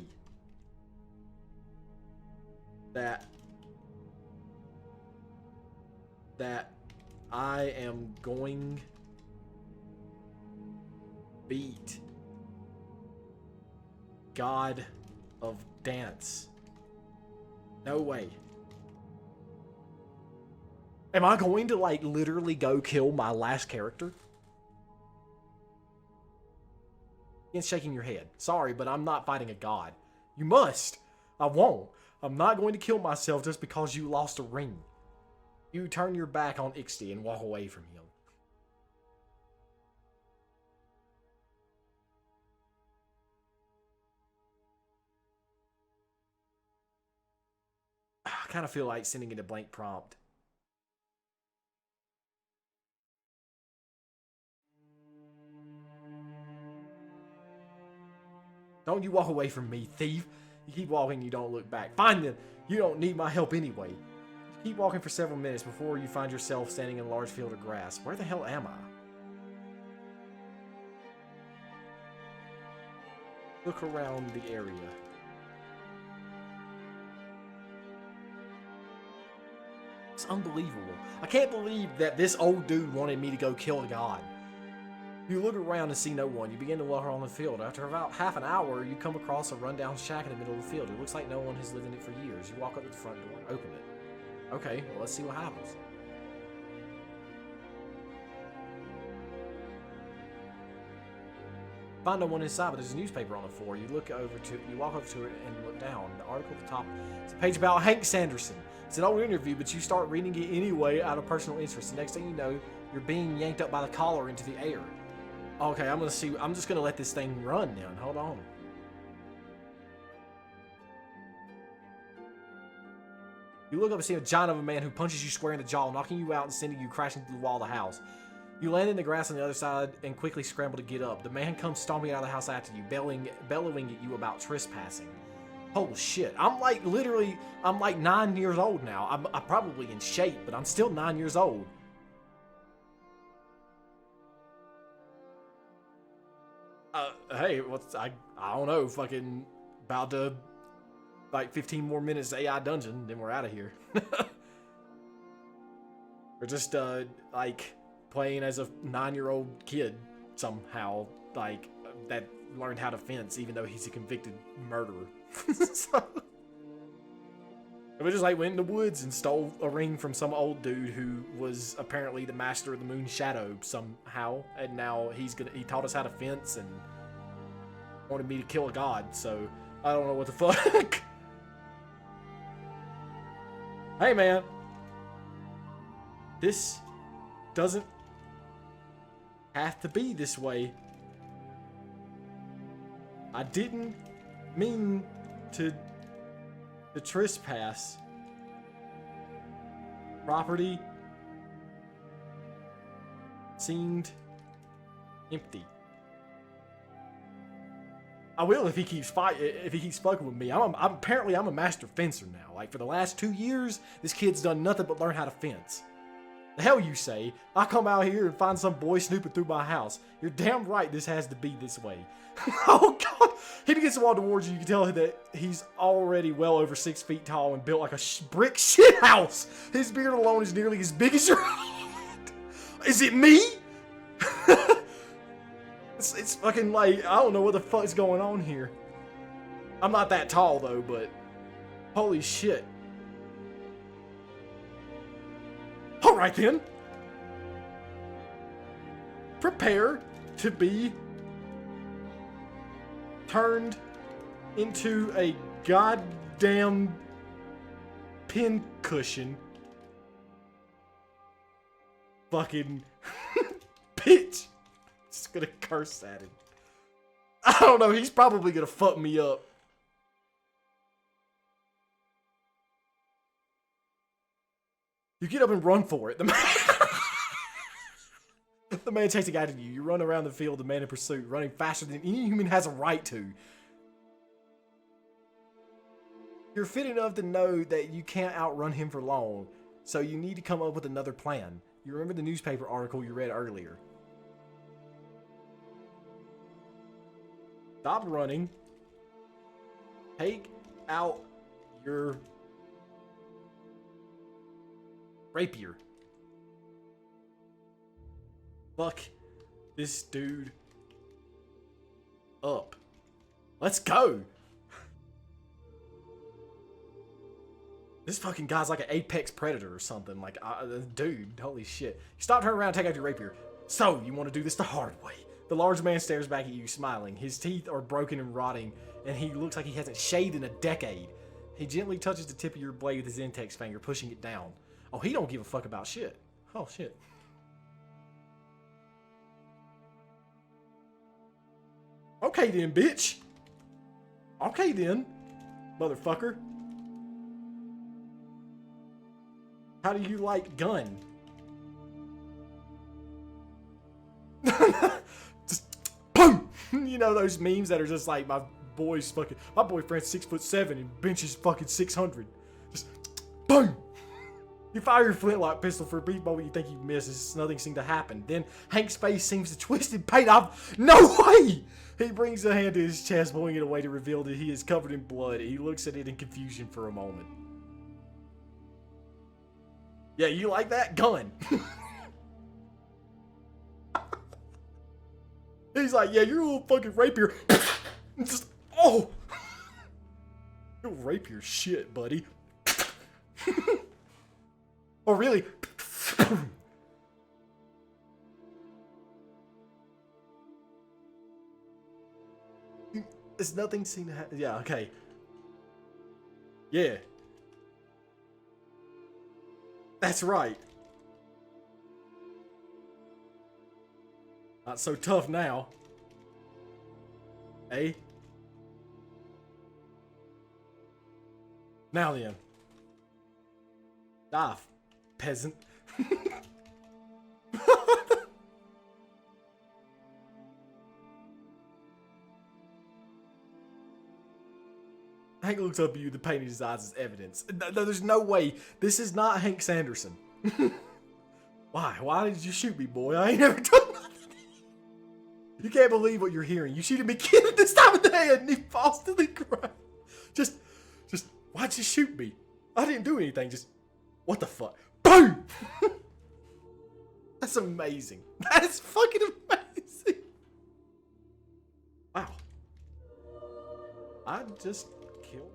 that I am going beat God of Dance. No way. Am I going to like literally go kill my last character? Again, shaking your head. Sorry, but I'm not fighting a god. You must. I won't. I'm not going to kill myself just because you lost a ring. You turn your back on Ixty and walk away from him. I kind of feel like sending it a blank prompt. Don't you walk away from me, thief. You keep walking, you don't look back. Fine then. You don't need my help anyway. You keep walking for several minutes before you find yourself standing in a large field of grass. Where the hell am I? Look around the area. It's unbelievable. I can't believe that this old dude wanted me to go kill a god. You look around and see no one. You begin to walk around the field. After about half an hour, you come across a rundown shack in the middle of the field. It looks like no one has lived in it for years. You walk up to the front door and open it. Okay, well, let's see what happens. Find no one inside, but there's a newspaper on the floor. You walk over to it and look down. The article at the top is a page about Hank Sanderson. It's an old interview, but you start reading it anyway out of personal interest. The next thing you know, you're being yanked up by the collar into the air. Okay, I'm just gonna let this thing run now. Hold on. You look up and see a giant of a man who punches you square in the jaw, knocking you out and sending you crashing through the wall of the house. You land in the grass on the other side and quickly scramble to get up. The man comes stomping out of the house after you, bellowing at you about trespassing. Holy shit. I'm like 9 years old now. I'm probably in shape, but I'm still 9 years old. Hey, I don't know, fucking about to, like 15 more minutes AI dungeon, then we're out of here. We're just, like, playing as a 9-year-old kid somehow, like, that learned how to fence, even though he's a convicted murderer. So, we just, like, went in the woods and stole a ring from some old dude who was apparently the master of the moon shadow somehow, and now he taught us how to fence and wanted me to kill a god, so I don't know what the fuck. Hey man, this doesn't have to be this way. I didn't mean to trespass. Property seemed empty. I will if he keeps fucking with me. Apparently I'm a master fencer now. Like, for the last 2 years, this kid's done nothing but learn how to fence. The hell you say? I come out here and find some boy snooping through my house. You're damn right this has to be this way. Oh god! He begins to walk towards you. You can tell that he's already well over 6 feet tall and built like a brick shit house. His beard alone is nearly as big as your head. Is it me? It's fucking like, I don't know what the fuck is going on here. I'm not that tall though, but holy shit. Alright then. Prepare to be turned into a goddamn pincushion. Fucking bitch. Just gonna curse at him. I don't know, he's probably gonna fuck me up. You get up and run for it. The man chasing after you. You run around the field, the man in pursuit, running faster than any human has a right to. You're fit enough to know that you can't outrun him for long, so you need to come up with another plan. You remember the newspaper article you read earlier. Stop running. Take out your rapier. Fuck this dude up. Let's go. This fucking guy's like an apex predator or something. Like, dude, holy shit. You stop, turn around, take out your rapier. So, you want to do this the hard way. The large man stares back at you, smiling. His teeth are broken and rotting, and he looks like he hasn't shaved in a decade. He gently touches the tip of your blade with his index finger, pushing it down. Oh, he don't give a fuck about shit. Oh, shit. Okay then, bitch. Okay then, motherfucker. How do you like gun? Just boom. You know those memes that are just like my boyfriend's 6'7" and benches fucking 600. Just boom. You fire your flintlock pistol for a brief moment. You think you miss. Nothing seems to happen. Then Hank's face seems to twist and paint off. No way! He brings a hand to his chest, pulling it away to reveal that he is covered in blood. He looks at it in confusion for a moment. Yeah, you like that? Gun. He's like, yeah, you're a little fucking rapier. Just, oh. You'll rape your shit, buddy. Oh, really? There's nothing seem to happen. Yeah, okay. Yeah. That's right. Not so tough now. Eh? Now then. Ah, peasant. Hank looks up at you, the pain in his eyes is evidence. No, there's no way. This is not Hank Sanderson. Why? Why did you shoot me, boy? I ain't never done nothing. You can't believe what you're hearing. You shooted me kid at this time of the head and he falls to the ground. Just, why'd you shoot me? I didn't do anything. Just, what the fuck? Boom! That's amazing. That is fucking amazing. Wow. I just killed.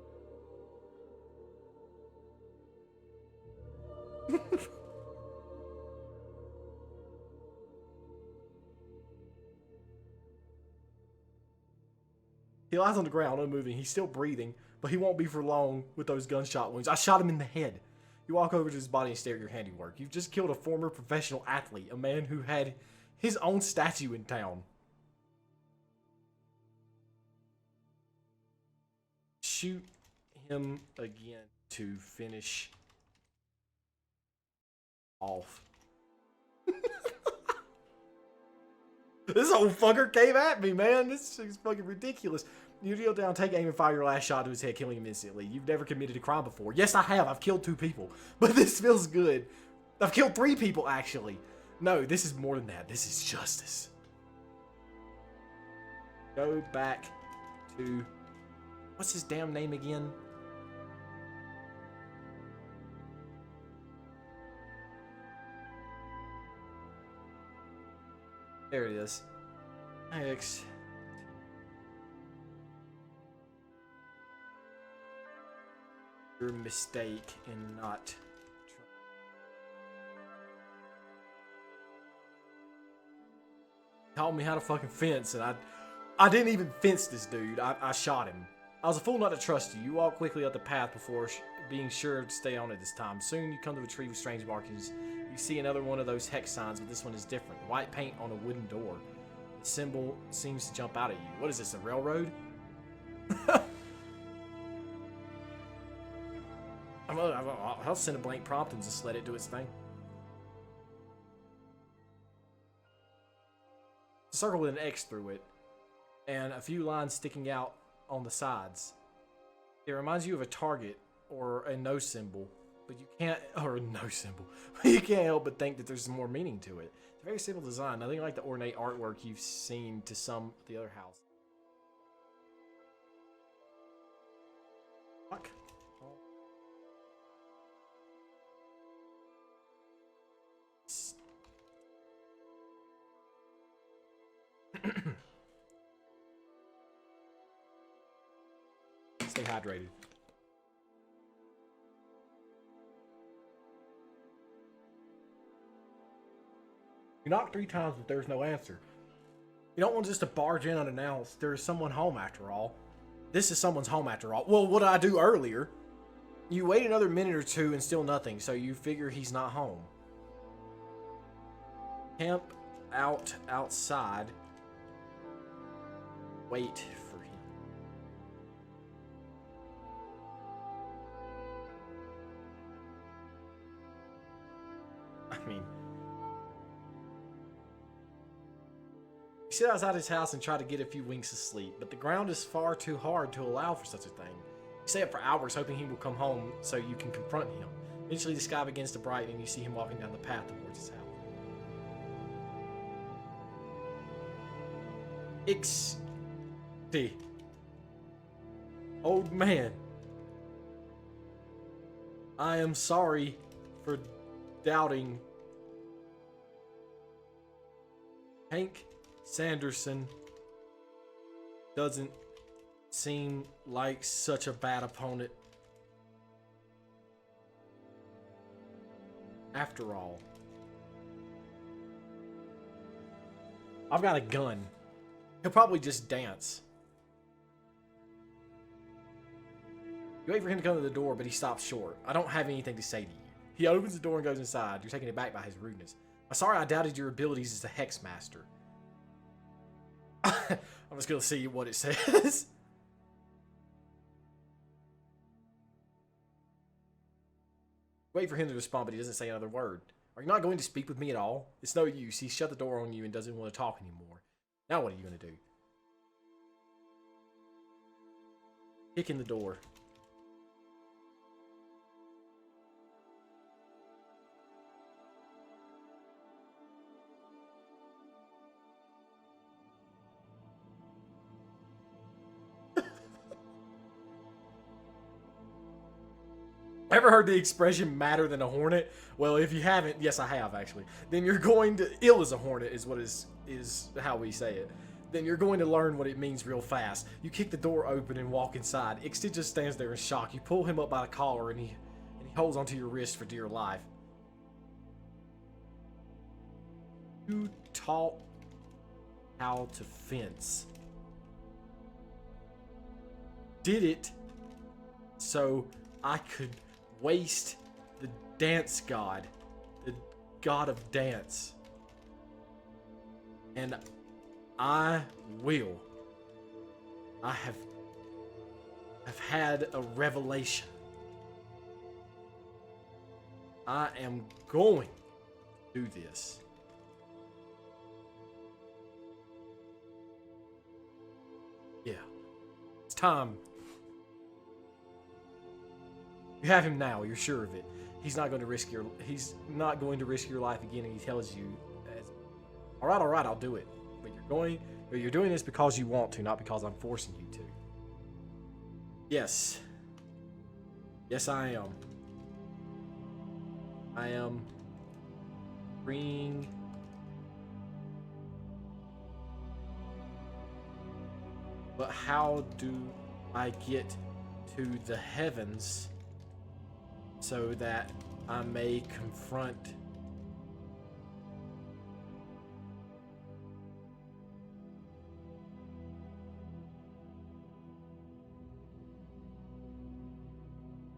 He lies on the ground, unmoving. He's still breathing, but he won't be for long with those gunshot wounds. I shot him in the head. You walk over to his body and stare at your handiwork. You've just killed a former professional athlete, a man who had his own statue in town. Shoot him again to finish off. This old fucker came at me, man. This is fucking ridiculous. You kneel down, take aim, and fire your last shot to his head, killing him instantly. You've never committed a crime before. Yes, I have. I've killed 2 people. But this feels good. I've killed 3 people, actually. No, this is more than that. This is justice. Go back to... What's his damn name again? There it is. X. Your mistake in not... Taught me how to fucking fence, and I didn't even fence this dude. I shot him. I was a fool not to trust you. You walk quickly up the path before being sure to stay on it this time. Soon you come to a tree with strange markings. You see another one of those hex signs, but this one is different. White paint on a wooden door. The symbol seems to jump out at you. What is this, a railroad? I'll send a blank prompt and just let it do its thing. A circle with an X through it, and a few lines sticking out on the sides. It reminds you of a target or a no symbol, but you can't, or a no symbol, but you can't help but think that there's more meaning to it. It's a very simple design, nothing like the ornate artwork you've seen to some of the other houses. Fuck. Stay hydrated. You knock 3 times, but there's no answer. You don't want just to barge in unannounced. There is someone home after all. This is someone's home after all. Well, what did I do earlier? You wait another minute or 2 and still nothing, so you figure he's not home. Camp out outside. Wait for him. I mean, you sit outside his house and try to get a few winks of sleep, but the ground is far too hard to allow for such a thing. You stay up for hours hoping he will come home so you can confront him. Eventually the sky begins to brighten and you see him walking down the path towards his house. Old man, I am sorry for doubting. Hank Sanderson doesn't seem like such a bad opponent. After all, I've got a gun. He'll probably just dance. You wait for him to come to the door, but he stops short. I don't have anything to say to you. He opens the door and goes inside. You're taken aback by his rudeness. I'm sorry I doubted your abilities as a hex master. I'm just gonna see what it says. Wait for him to respond, but he doesn't say another word. Are you not going to speak with me at all? It's no use. He shut the door on you and doesn't want to talk anymore. Now what are you going to do? Kick in the door. Ever heard the expression madder than a hornet? Well, if you haven't, yes I have actually, then you're going to, ill as a hornet is what is how we say it. Then you're going to learn what it means real fast. You kick the door open and walk inside. Ixty just stands there in shock. You pull him up by the collar and he holds onto your wrist for dear life. You taught how to fence. Did it so I could waste the dance god, the god of dance. And I will. I have had a revelation. I am going to do this. Yeah. time. You have him now. You're sure of it. He's not going to risk your. He's not going to risk your life again. And he tells you, all right, I'll do it. But you're doing this because you want to, not because I'm forcing you to. Yes. Yes, I am. I am bringing. But how do I get to the heavens so that I may confront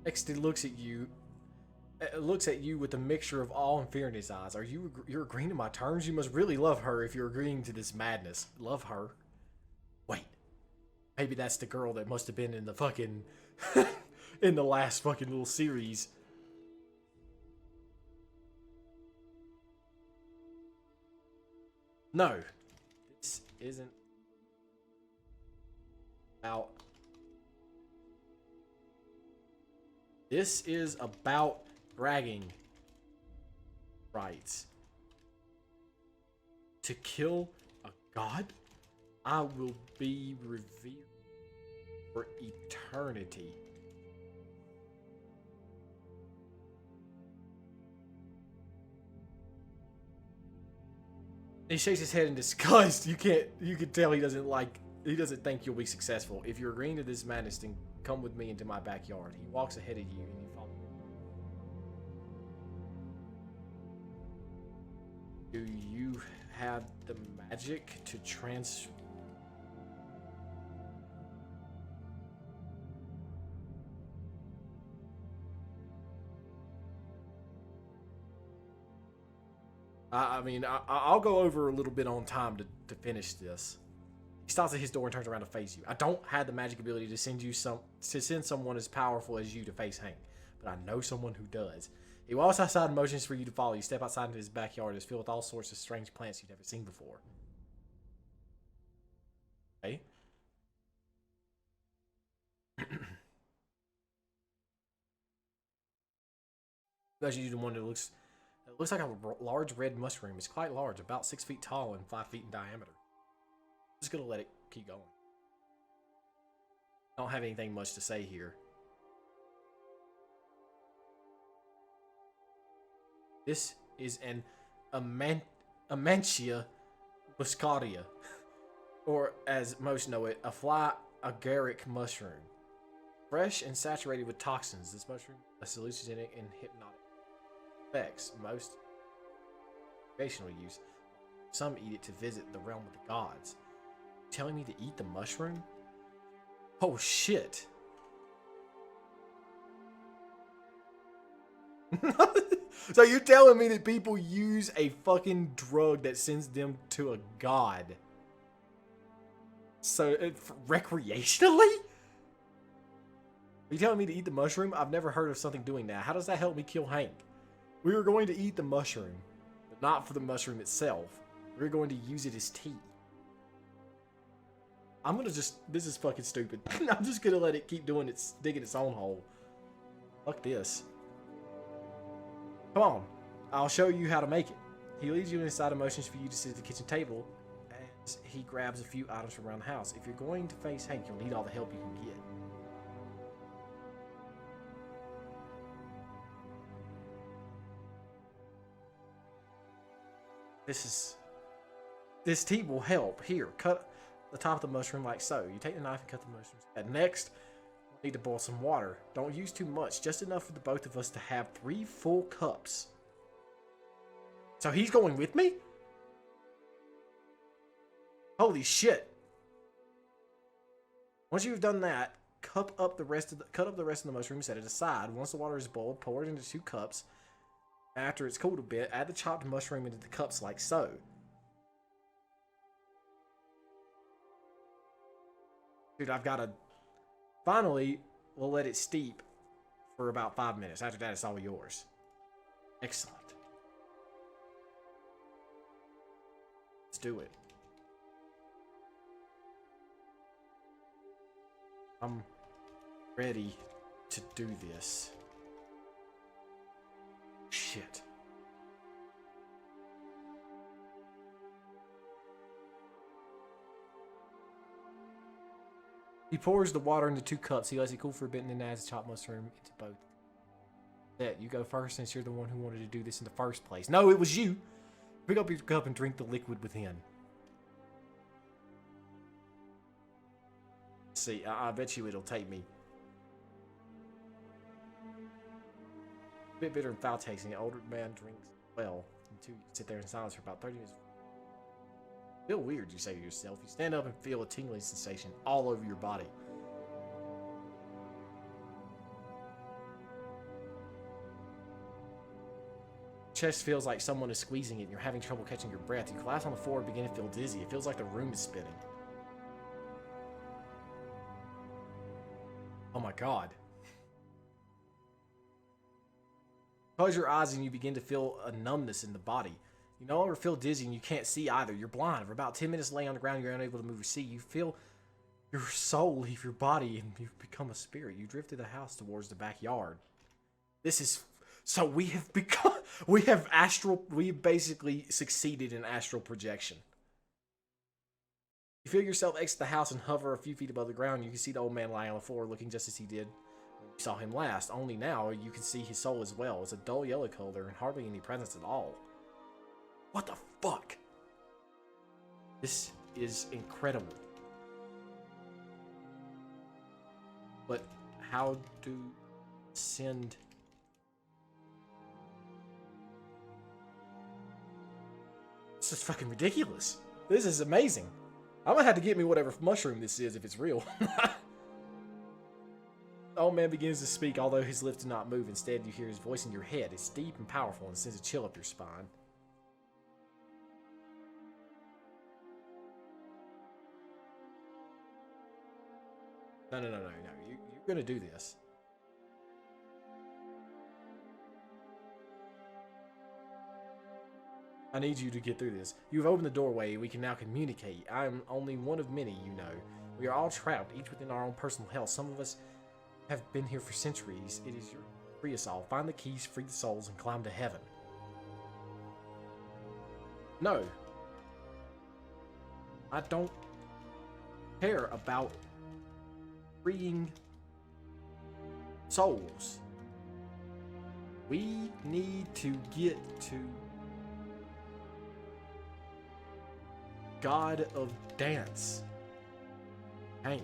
Next, it looks at you. It looks at you with a mixture of awe and fear in his eyes. You're agreeing to my terms? You must really love her if you're agreeing to this madness. Love her? Wait. Maybe that's the girl that must have been in the fucking in the last fucking little series. No. This isn't about. This is about bragging rights. To kill a god, I will be revered for eternity. He shakes his head in disgust. You can tell he doesn't think you'll be successful. If you're agreeing to this madness, then come with me into my backyard. He walks ahead of you and you follow. Do you have the magic to I'll go over a little bit on time to finish this. He stops at his door and turns around to face you. I don't have the magic ability to send someone as powerful as you to face Hank, but I know someone who does. He walks outside and motions for you to follow. You step outside into his backyard. It's filled with all sorts of strange plants you've never seen before. Okay. As you do one that looks like a large red mushroom. It's quite large, about 6 feet tall and 5 feet in diameter. I'm just gonna let it keep going. I don't have anything much to say here. This is an Amantia muscaria, or as most know it, a fly agaric mushroom. Fresh and saturated with toxins, this mushroom has hallucinogenic and hypnotic effects. Most recreational use. Some eat it to visit the realm of the gods. Telling me to eat the mushroom? Oh shit. So you're telling me that people use a fucking drug that sends them to a god? So, recreationally? Are you telling me to eat the mushroom? I've never heard of something doing that. How does that help me kill Hank? We were going to eat the mushroom, but not for the mushroom itself. We were going to use it as tea. I'm gonna this is fucking stupid. I'm just gonna let it keep digging its own hole. Fuck this. Come on, I'll show you how to make it. He leads you inside and motions for you to sit at the kitchen table as he grabs a few items from around the house. If you're going to face Hank, you'll need all the help you can get. This tea will help. Here, cut the top of the mushroom like so. You take the knife and cut the mushrooms. And next, we'll need to boil some water. Don't use too much, just enough for the both of us to have 3 full cups. So he's going with me? Holy shit. Once you've done that, cut up the rest of the mushroom, set it aside. Once the water is boiled, pour it into 2 cups. After it's cooled a bit, add the chopped mushroom into the cups like so. Dude, I've got to... Finally, we'll let it steep for about 5 minutes. After that, it's all yours. Excellent. Let's do it. I'm ready to do this. Shit. He pours the water into 2 cups. He lets it cool for a bit and then adds the chopped mushroom into both. That you go first since you're the one who wanted to do this in the first place. No, it was you. Pick up your cup and drink the liquid within. See, I bet you it'll take me. A bit bitter and foul tasting. The older man drinks well. You two sit there in silence for about 30 minutes. Feel weird, you say to yourself. You stand up and feel a tingling sensation all over your body. Chest feels like someone is squeezing it and you're having trouble catching your breath. You collapse on the floor and begin to feel dizzy. It feels like the room is spinning. Oh my god. Close your eyes and you begin to feel a numbness in the body. You no longer feel dizzy and you can't see either. You're blind. For about 10 minutes laying on the ground, you're unable to move or see. You feel your soul leave your body and you've become a spirit. You drift through the house towards the backyard. This is... So we have become... We have basically succeeded in astral projection. You feel yourself exit the house and hover a few feet above the ground. You can see the old man lying on the floor looking just as he did when you saw him last. Only now you can see his soul as well. It's a dull yellow color and hardly any presence at all. What the fuck? This is incredible. But how to send... This is fucking ridiculous. This is amazing. I'm gonna have to get me whatever mushroom this is if it's real. The old man begins to speak, although his lips do not move. Instead, you hear his voice in your head. It's deep and powerful and sends a chill up your spine. No. You're gonna do this. I need you to get through this. You've opened the doorway. We can now communicate. I am only one of many, you know. We are all trapped, each within our own personal hell. Some of us have been here for centuries. It is your... Free us all. Find the keys, free the souls, and climb to heaven. No. I don't care about freeing souls. We need to get to God of Dance. Hank.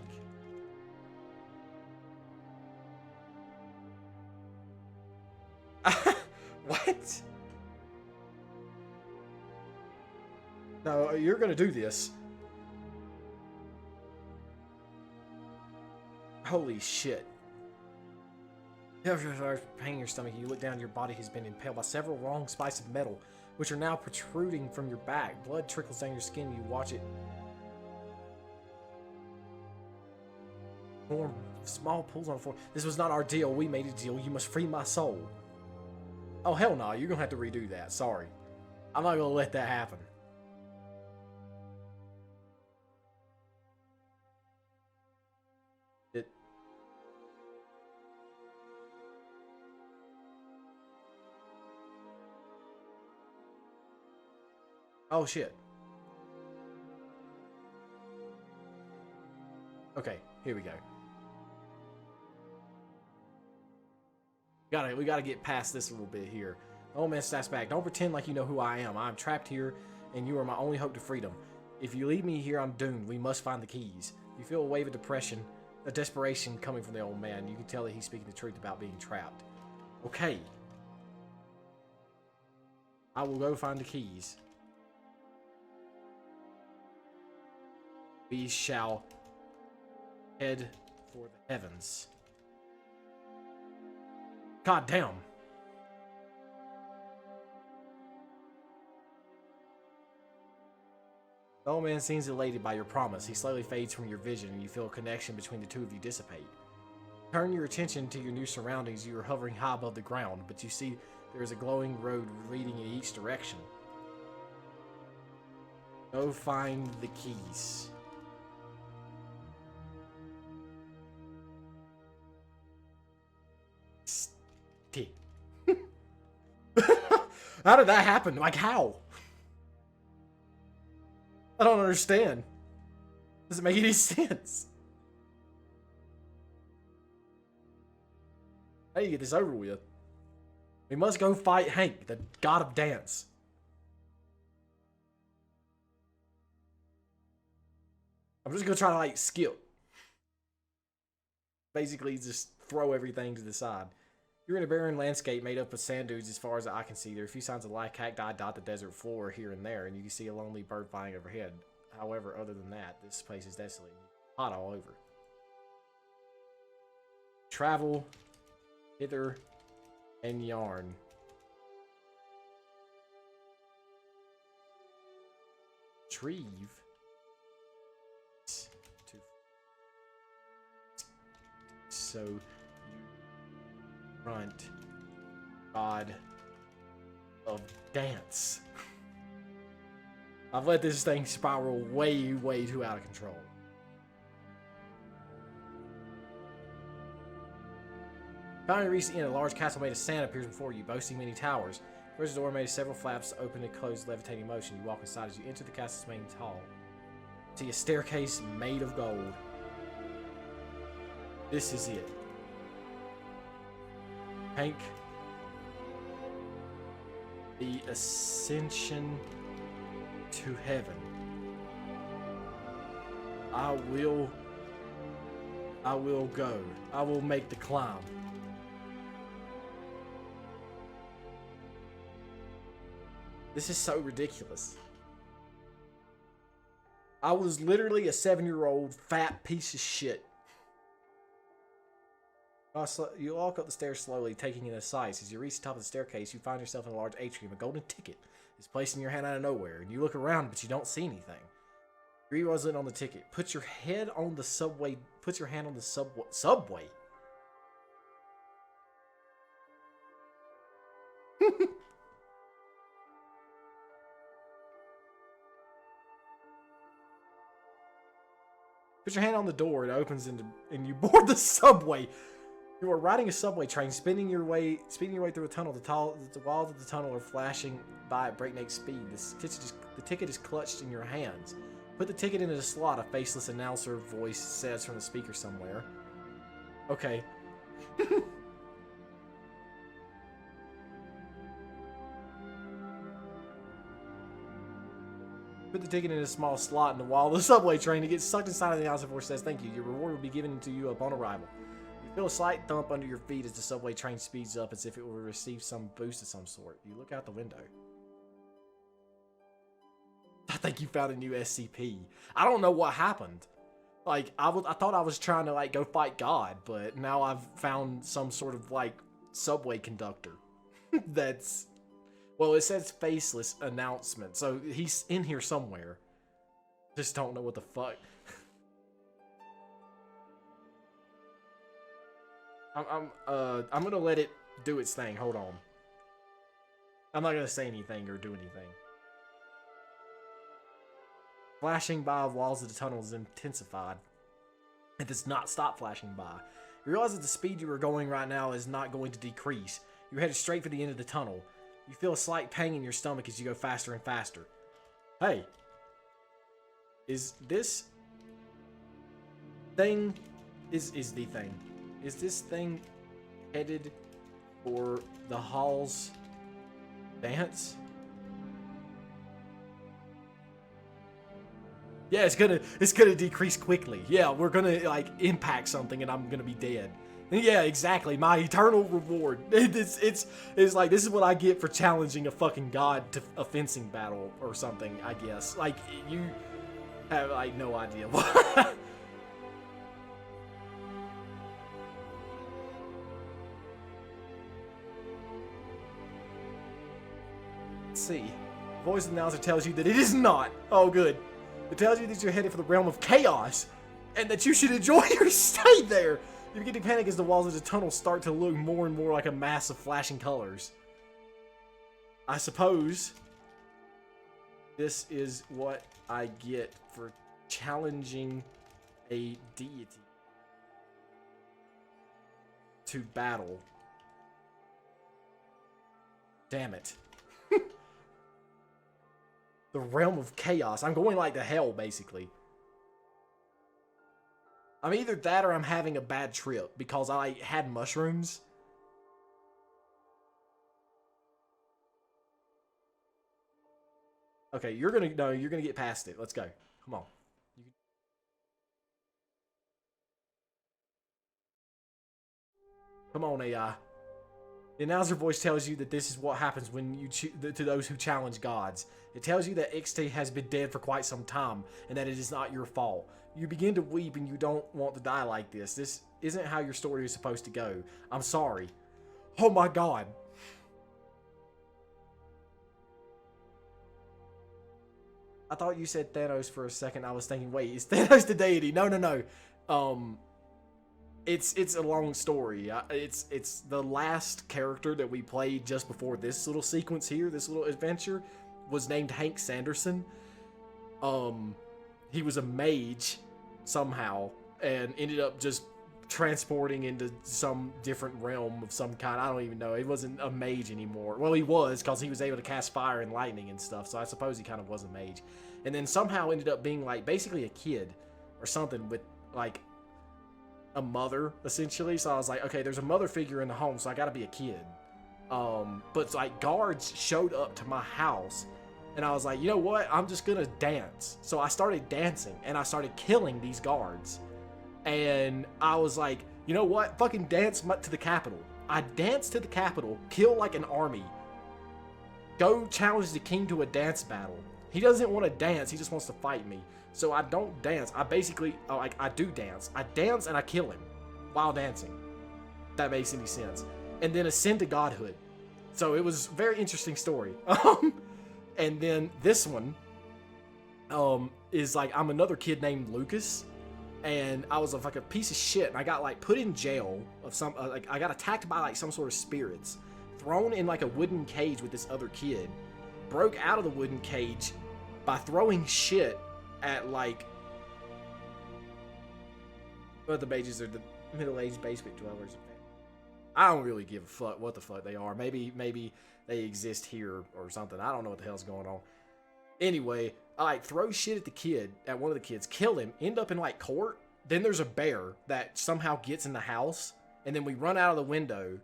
What? No, you're gonna do this. Holy shit. After pain in your stomach, you look down, your body has been impaled by several long spikes of metal, which are now protruding from your back. Blood trickles down your skin, you watch it form small pools on the floor. This was not our deal, we made a deal. You must free my soul. Oh, hell no, you're gonna have to redo that, sorry. I'm not gonna let that happen. Oh shit. Okay, here we go. We gotta get past this a little bit here. The old man snaps back. Don't pretend like you know who I am. I'm trapped here, and you are my only hope to freedom. If you leave me here, I'm doomed. We must find the keys. You feel a wave of desperation coming from the old man. You can tell that he's speaking the truth about being trapped. Okay. I will go find the keys. We shall head for the heavens. God damn. The old man seems elated by your promise. He slowly fades from your vision, and you feel a connection between the two of you dissipate. Turn your attention to your new surroundings. You are hovering high above the ground, but you see there is a glowing road leading in each direction. Go find the keys. How did that happen? Like, how? I don't understand. Does it make any sense? How do you get this over with? We must go fight Hank, the god of dance. I'm just gonna try to, like, skip. Basically, just throw everything to the side. You're in a barren landscape made up of sand dunes as far as the eye can see. There are a few signs of life, cacti dot the desert floor here and there, and you can see a lonely bird flying overhead. However, other than that, this place is desolate. Hot all over. Travel hither and yarn. Retrieve. So you front god of dance. I've let this thing spiral way, way too out of control. Finally reached the end, a large castle made of sand appears before you, boasting many towers. First door made of several flaps, open and closed, levitating motion. You walk inside as you enter the castle's main hall. See a staircase made of gold. This is it. Hank. The ascension to heaven. I will go. I will make the climb. This is so ridiculous. I was literally a 7-year-old fat piece of shit. You walk up the stairs slowly, taking in the sights. As you reach the top of the staircase, you find yourself in a large atrium. A golden ticket is placed in your hand out of nowhere, and you look around, but you don't see anything. You read on the ticket. Put your head on the subway. Put your hand on the subway. Put your hand on the door. It opens and you board the subway. You are riding a subway train, spinning your way through a tunnel. The walls of the tunnel are flashing by at breakneck speed. The ticket is clutched in your hands. Put the ticket into the slot. A faceless announcer voice says from the speaker somewhere. Okay. Put the ticket in a small slot in the wall of the subway train to get sucked inside. The announcer voice says, "Thank you. Your reward will be given to you upon arrival." You feel a slight thump under your feet as the subway train speeds up, as if it will receive some boost of some sort. You look out the window. I think you found a new SCP. I don't know what happened. Like, I thought I was trying to, like, go fight God, but now I've found some sort of, like, subway conductor. That's... Well, it says faceless announcement, so he's in here somewhere. Just don't know what the fuck. I'm gonna let it do its thing. Hold on. I'm not gonna say anything or do anything. Flashing by walls of the tunnel is intensified. It does not stop flashing by. You realize that the speed you are going right now is not going to decrease. You're headed straight for the end of the tunnel. You feel a slight pang in your stomach as you go faster and faster. Hey. Is this thing... Is the thing... Is this thing headed for the hall's dance? Yeah, it's gonna decrease quickly. Yeah, we're gonna, like, impact something and I'm gonna be dead. Yeah, exactly. My eternal reward. It's like, this is what I get for challenging a fucking god to a fencing battle or something, I guess. Like, you have, like, no idea what. Let's see. Voice announcer tells you that it is not. Oh, good. It tells you that you're headed for the realm of chaos and that you should enjoy your stay there. You begin to panic as the walls of the tunnel start to look more and more like a mass of flashing colors. I suppose this is what I get for challenging a deity to battle. Damn it. The realm of chaos. I'm going like to hell, basically. I'm either that or I'm having a bad trip because I had mushrooms. Okay, you're gonna get past it. Let's go. Come on. Come on, AI. The announcer voice tells you that this is what happens when you to those who challenge gods. It tells you that XT has been dead for quite some time and that it is not your fault. You begin to weep and you don't want to die like this. This isn't how your story is supposed to go. I'm sorry. Oh my god. I thought you said Thanos for a second. I was thinking, wait, is Thanos the deity? No, no, no. It's a long story. It's the last character that we played just before this little sequence here, this little adventure, was named Hank Sanderson. He was a mage somehow and ended up just transporting into some different realm of some kind. I don't even know. He wasn't a mage anymore. Well, he was, because he was able to cast fire and lightning and stuff, so I suppose he kind of was a mage. And then somehow ended up being like basically a kid or something with like a mother, essentially. So I was like, okay, there's a mother figure in the home, so I gotta be a kid. But like guards showed up to my house and I was like, you know what? I'm just gonna dance. So I started dancing and I started killing these guards. And I was like, you know what? Fucking dance to the Capitol. I danced to the Capitol, kill like an army, go challenge the king to a dance battle. He doesn't want to dance, he just wants to fight me. So I don't dance. I basically, like, I do dance. I dance and I kill him while dancing. If that makes any sense. And then ascend to godhood. So it was a very interesting story. And then this one is like, I'm another kid named Lucas. And I was like a piece of shit. And I got like put in jail of some, like I got attacked by like some sort of spirits. Thrown in like a wooden cage with this other kid. Broke out of the wooden cage by throwing shit at like, but the mages are the middle-aged basement dwellers. I don't really give a fuck what the fuck they are. Maybe they exist here or something. I don't know what the hell's going on. Anyway, I like throw shit at the kid, at one of the kids, kill him, end up in like court. Then there's a bear that somehow gets in the house, and then we run out of the window,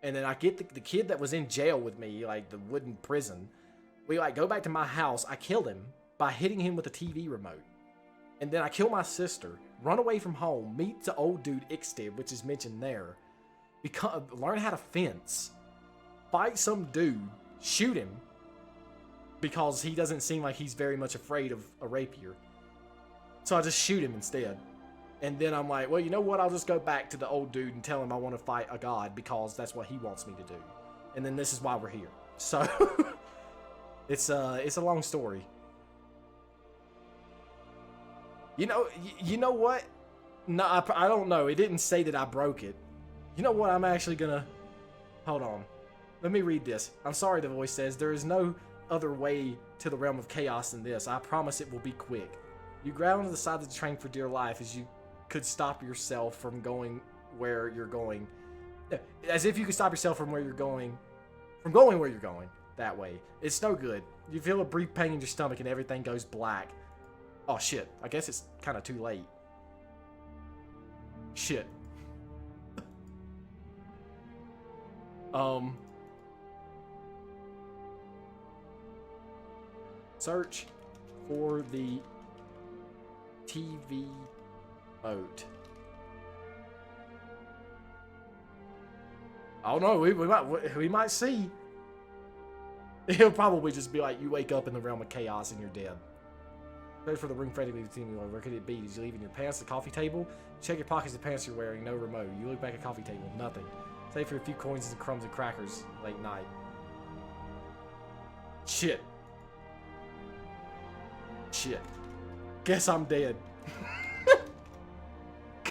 and then I get the kid that was in jail with me, like the wooden prison. We like go back to my house. I killed him by hitting him with a TV remote. And then I kill my sister, run away from home, meet the old dude Ixtib, which is mentioned there, learn how to fence, fight some dude, shoot him, because he doesn't seem like he's very much afraid of a rapier. So I just shoot him instead. And then I'm like, well, you know what? I'll just go back to the old dude and tell him I want to fight a god because that's what he wants me to do. And then this is why we're here. So it's a long story. You know what? No, I don't know. It didn't say that I broke it. You know what? I'm actually gonna... Hold on. Let me read this. I'm sorry, the voice says. There is no other way to the realm of chaos than this. I promise it will be quick. You grab onto the side of the train for dear life as you could stop yourself from going where you're going. As if you could stop yourself from where you're going. From going where you're going. That way. It's no good. You feel a brief pain in your stomach and everything goes black. Oh shit, I guess it's kind of too late. Shit. Search for the TV remote. Oh no, we might see. He'll probably just be like, you wake up in the realm of chaos and you're dead. Search for the room frantically continuing. Where could it be? Did you leave in your pants, the coffee table? Check your pockets, the pants you're wearing. No remote. You look back at coffee table. Nothing. Save for a few coins and crumbs and crackers late night. Shit. Shit. Guess I'm dead.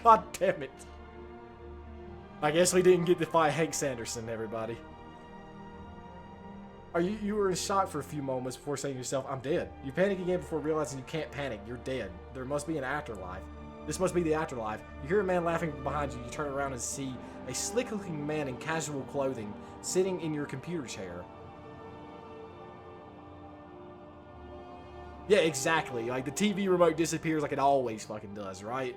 God damn it. I guess we didn't get to fight Hank Sanderson, everybody. You were in shock for a few moments before saying to yourself, I'm dead. You panic again before realizing you can't panic. You're dead. There must be an afterlife. This must be the afterlife. You hear a man laughing behind you. You turn around and see a slick-looking man in casual clothing sitting in your computer chair. Yeah, exactly. Like, the TV remote disappears like it always fucking does, right?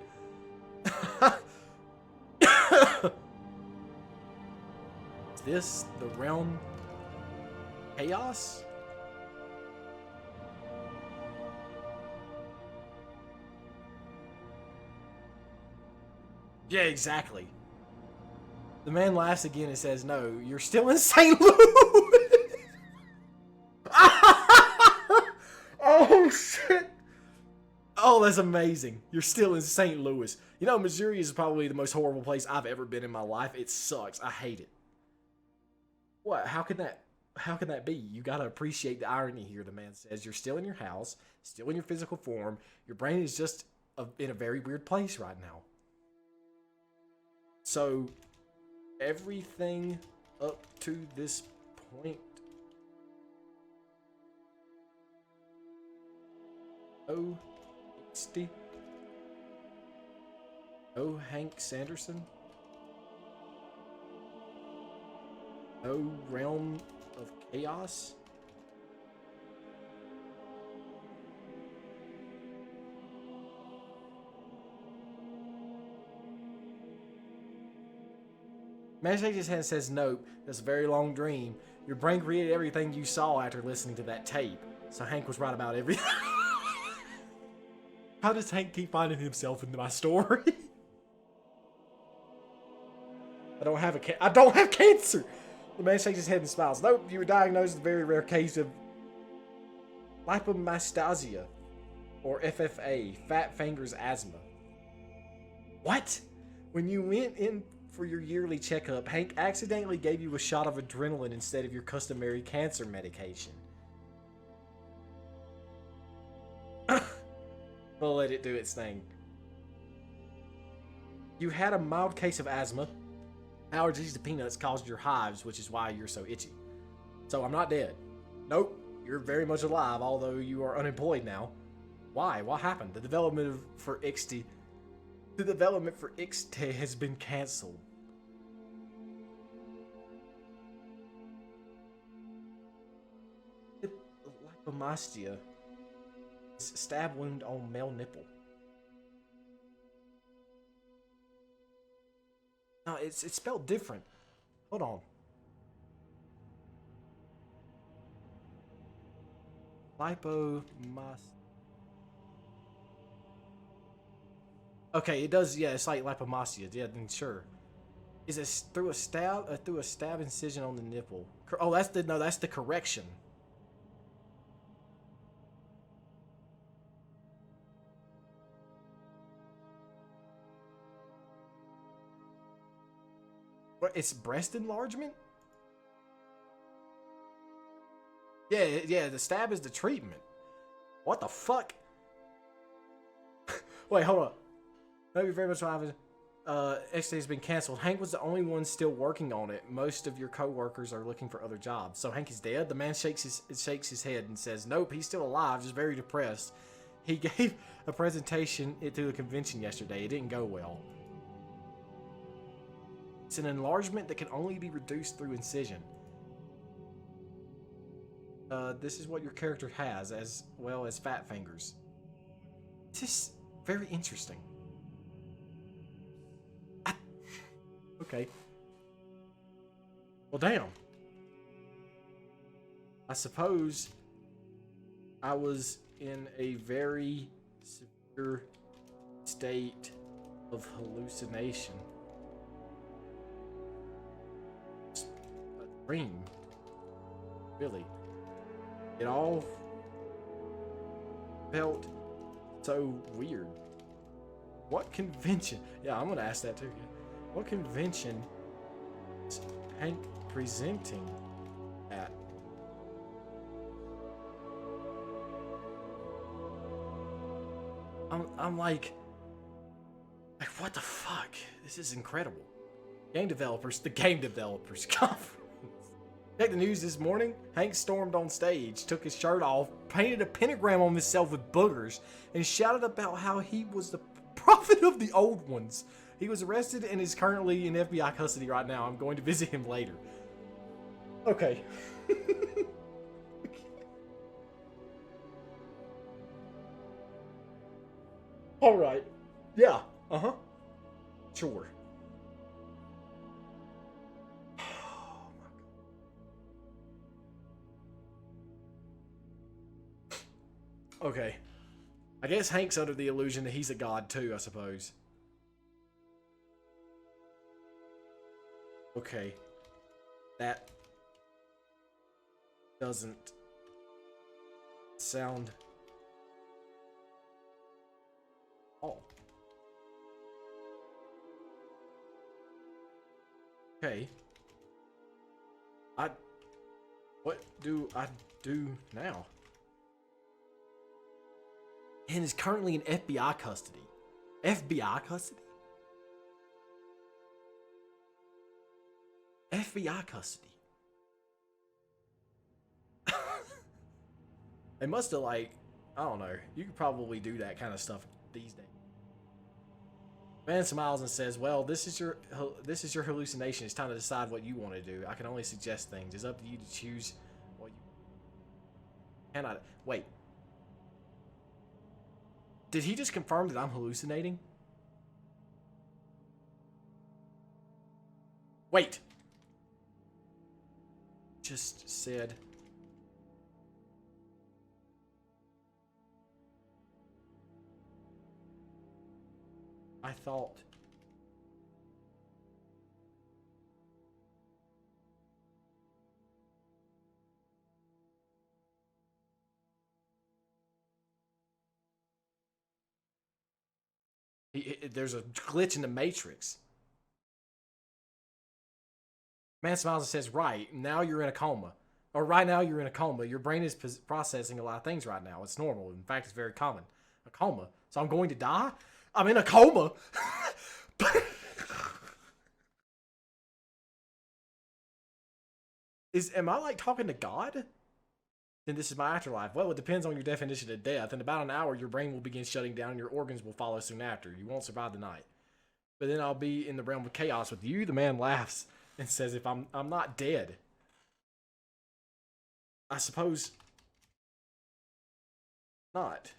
Is this the realm chaos? Yeah, exactly. The man laughs again and says, "No, you're still in St. Louis." Oh shit! Oh, that's amazing. You're still in St. Louis. You know, Missouri is probably the most horrible place I've ever been in my life. It sucks. I hate it. What? How can that be? You gotta appreciate the irony here, the man says. You're still in your house, still in your physical form. Your brain is just in a very weird place right now. So, everything up to this point. Oh, Oh, Hank Sanderson. No realm of chaos. Man shakes his head and says, "Nope, that's a very long dream. Your brain created everything you saw after listening to that tape. So Hank was right about everything." How does Hank keep finding himself in my story? I don't have cancer. The man shakes his head and smiles. "Nope, you were diagnosed with a very rare case of lipomastasia, or FFA, fat fingers asthma." What? When you went in for your yearly checkup, Hank accidentally gave you a shot of adrenaline instead of your customary cancer medication. We'll let it do its thing. You had a mild case of asthma. Allergies to peanuts caused your hives, which is why you're so itchy. So I'm not dead. Nope, you're very much alive, although you are unemployed now. Why? What happened? The development for IXT has been cancelled. Lipomastia. Stab wound on male nipple. No, it's spelled different. Hold on. Lipomas. Okay, it does. Yeah, it's like lipomastia. Yeah, then sure. Is it through a stab incision on the nipple? Oh, that's the correction. What? It's breast enlargement? Yeah. The stab is the treatment. What the fuck? Wait, hold up. Thank you very much for having. XD has been canceled. Hank was the only one still working on it. Most of your co-workers are looking for other jobs. So Hank is dead? The man shakes his head and says, "Nope, he's still alive, just very depressed. He gave a presentation to the convention yesterday. It didn't go well. It's an enlargement that can only be reduced through incision. This is what your character has, as well as fat fingers." This is very interesting. Okay. Well, damn. I suppose I was in a very severe state of hallucination. It's a dream. Really. It all felt so weird. What convention? Yeah, I'm gonna ask that too. Yeah. What convention is Hank presenting at? I'm like, what the fuck? This is incredible. The Game Developers Conference. Check the news this morning. Hank stormed on stage, took his shirt off, painted a pentagram on himself with boogers, and shouted about how he was the prophet of the old ones. He was arrested and is currently in FBI custody right now. I'm going to visit him later. Okay. All right. Yeah. Uh-huh. Sure. Okay. I guess Hank's under the illusion that he's a god too, I suppose. Okay. That doesn't sound... Oh. Okay. What do I do now? And is currently in FBI custody. FBI custody? FBI custody. They must have, like, I don't know. You could probably do that kind of stuff these days. Man smiles and says, "Well, this is your hallucination. It's time to decide what you want to do. I can only suggest things. It's up to you to choose what you cannot." Wait. Did he just confirm that I'm hallucinating? Wait. Just said. I thought. There's a glitch in the Matrix. Man smiles and says, "Right, now you're in a coma. Or right now you're in a coma. Your brain is processing a lot of things right now. It's normal. In fact, it's very common. A coma. So I'm going to die? I'm in a coma." Am I like talking to God? Then this is my afterlife. Well, it depends on your definition of death. In about an hour, your brain will begin shutting down and your organs will follow soon after. You won't survive the night. But then I'll be in the realm of chaos with you. The man laughs and says, "If I'm not dead. I suppose not."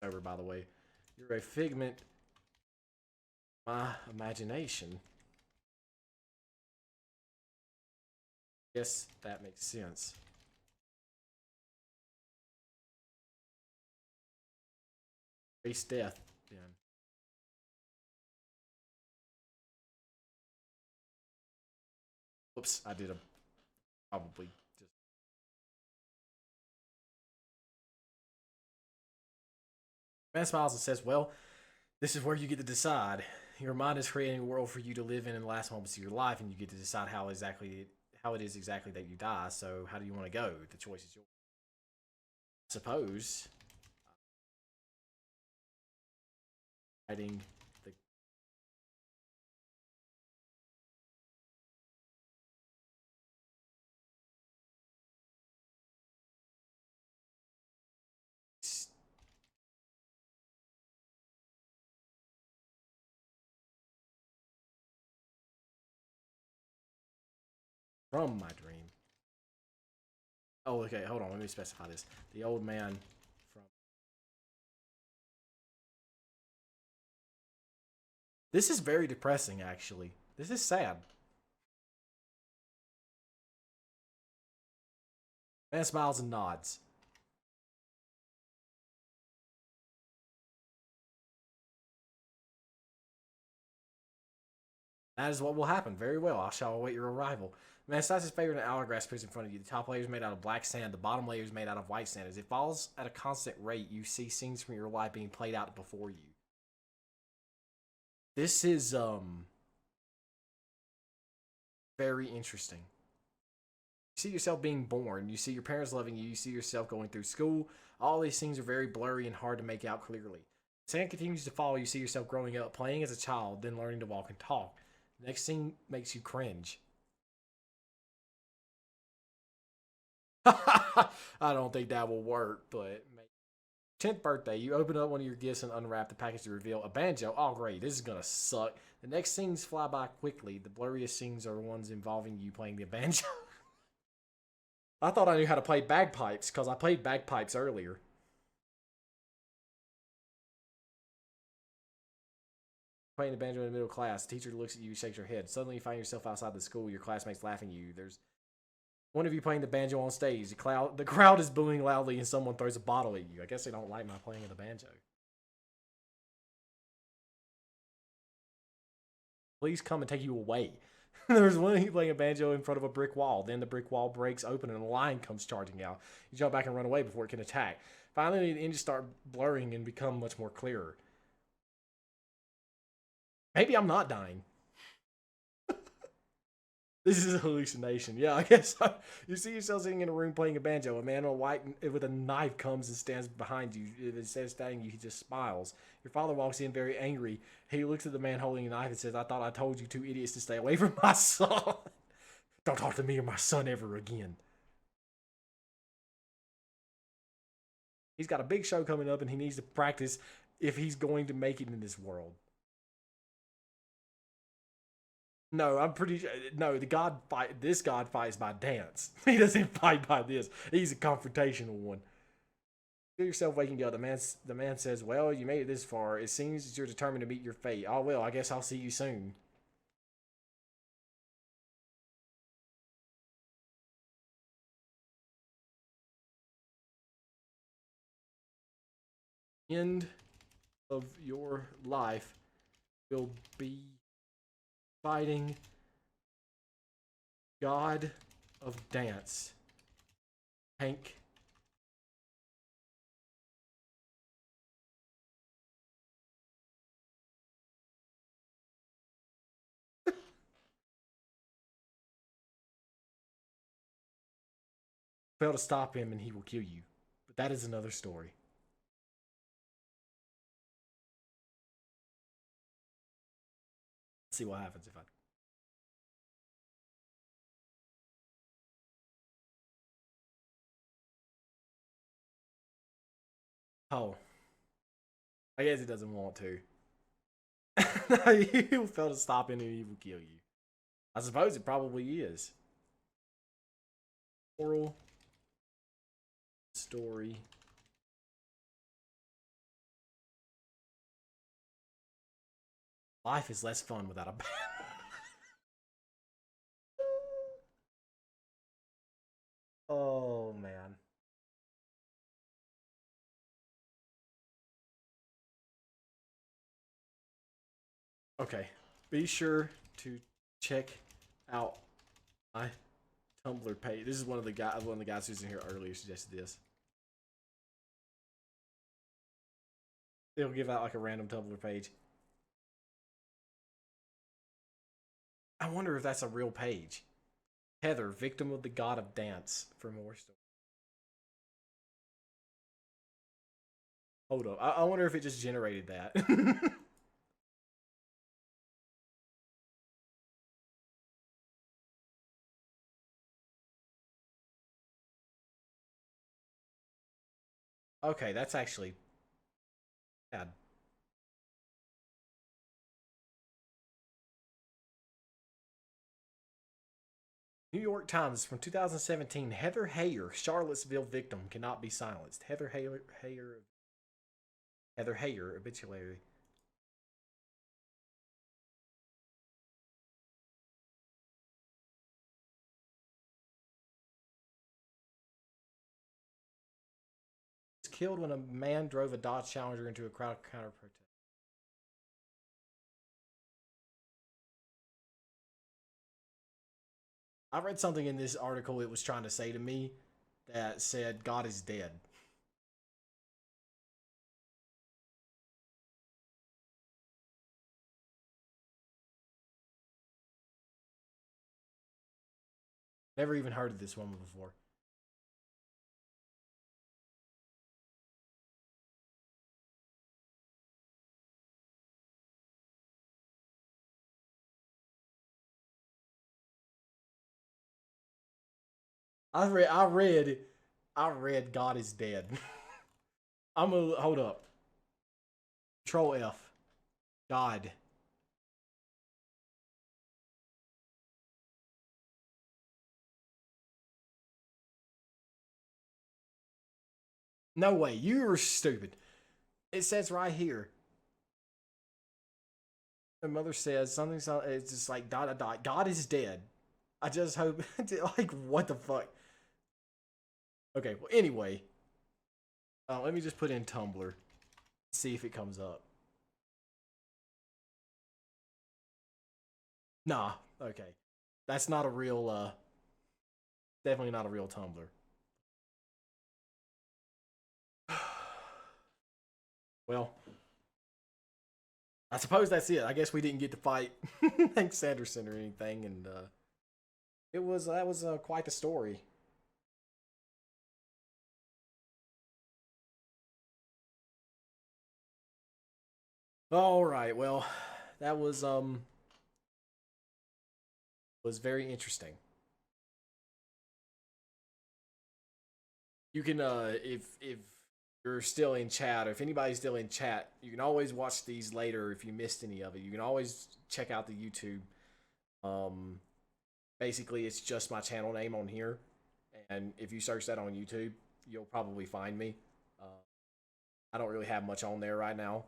Over, by the way. You're a figment of my imagination. Yes, that makes sense. Face death, then. Whoops, I did a probably just. Man smiles and says, "Well, this is where you get to decide. Your mind is creating a world for you to live in the last moments of your life, and you get to decide how it is exactly that you die. So, how do you want to go? The choice is yours. I suppose writing the from my dream." Oh, okay. Hold on. Let me specify this. The old man from. This is very depressing, actually. This is sad. Man smiles and nods. That is what will happen. Very well. I shall await your arrival. Man slices his favorite hourglass puts in front of you. The top layer is made out of black sand. The bottom layer is made out of white sand. As it falls at a constant rate, you see scenes from your life being played out before you. This is very interesting. You see yourself being born. You see your parents loving you. You see yourself going through school. All these things are very blurry and hard to make out clearly. Sand continues to fall. You see yourself growing up, playing as a child, then learning to walk and talk. The next scene makes you cringe. I don't think that will work, but 10th birthday, you open up one of your gifts and unwrap the package to reveal a banjo. Oh, great, this is gonna suck. The next scenes fly by quickly. The blurriest scenes are ones involving you playing the banjo. I thought I knew how to play bagpipes because I played bagpipes earlier. Playing the banjo in the middle class. The teacher looks at you, shakes her head. Suddenly you find yourself outside the school, your classmates laughing at you. There's one of you playing the banjo on stage. The crowd is booing loudly and someone throws a bottle at you. I guess they don't like my playing of the banjo. Please come and take you away. There's one of you playing a banjo in front of a brick wall. Then the brick wall breaks open and a lion comes charging out. You jump back and run away before it can attack. Finally, the images start blurring and become much more clearer. Maybe I'm not dying. This is a hallucination. Yeah, I guess you see yourself sitting in a room playing a banjo. A man in white with a knife comes and stands behind you. Instead of stabbing you, he just smiles. Your father walks in very angry. He looks at the man holding a knife and says, "I thought I told you two idiots to stay away from my son. Don't talk to me or my son ever again." He's got a big show coming up and he needs to practice if he's going to make it in this world. No, I'm pretty sure. No, the god fight. This god fights by dance. He doesn't fight by this. He's a confrontational one. Feel yourself waking up. The man says, "Well, you made it this far. It seems that you're determined to meet your fate. Oh well, I guess I'll see you soon." End of your life will be fighting God of Dance, Hank. Fail to stop him and he will kill you. But that is another story. Let's see what happens if I. Oh, I guess he doesn't want to. You fail to stop him and he will kill you. I suppose it probably is. Oral story. Life is less fun without a band. Oh man. Okay. Be sure to check out my Tumblr page. This is one of the guys who's in here earlier suggested this. They'll give out like a random Tumblr page. I wonder if that's a real page. Heather, victim of the god of dance, for more stories. Hold up. I wonder if it just generated that. Okay, that's actually bad. New York Times from 2017. Heather Heyer, Charlottesville victim, cannot be silenced. Heather Heyer, obituary. Was killed when a man drove a Dodge Challenger into a crowd counter protest. I read something in this article it was trying to say to me that said God is dead. Never even heard of this woman before. I read God is dead. I'm gonna hold up. Control F. God. No way. You're stupid. It says right here. My mother says something. It's just like dot dot dot. God is dead. I just hope. Like what the fuck. Okay. Well, anyway, let me just put in Tumblr. See if it comes up. Nah. Okay. That's not a real. Definitely not a real Tumblr. Well, I suppose that's it. I guess we didn't get to fight thanks Sanderson or anything, and it was that was quite the story. All right, well, that was very interesting. You can if you're still in chat, or if anybody's still in chat, you can always watch these later if you missed any of it. You can always check out the YouTube. Um, Basically, it's just my channel name on here, and if you search that on YouTube, you'll probably find me. Uh, I don't really have much on there right now.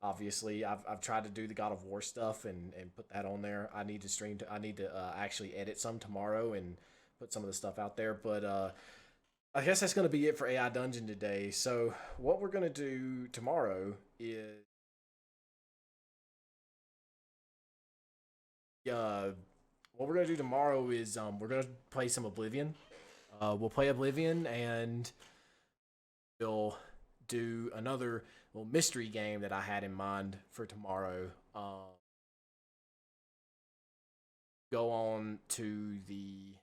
Obviously, I've tried to do the God of War stuff and put that on there. I need to stream. I need to actually edit some tomorrow and put some of the stuff out there. But I guess that's gonna be it for AI Dungeon today. So what we're gonna do tomorrow is uh, what we're gonna do tomorrow is we're gonna play some Oblivion. We'll play Oblivion and we'll do another little mystery game that I had in mind for tomorrow. Go on to the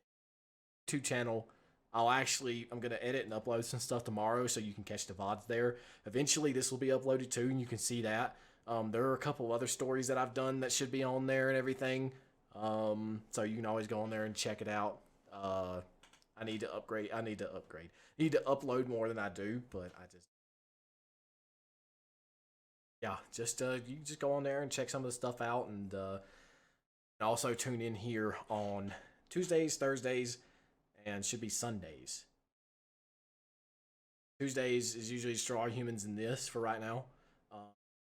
YouTube channel. I'm gonna edit and upload some stuff tomorrow so you can catch the VODs there. Eventually this will be uploaded too and you can see that. There are a couple other stories that I've done that should be on there and everything. So you can always go on there and check it out. I need to upgrade. I need to upload more than I do, but I just yeah, just you just go on there and check some of the stuff out and also tune in here on Tuesdays, Thursdays, and should be Sundays. Tuesdays is usually Straw Humans in this for right now. Uh,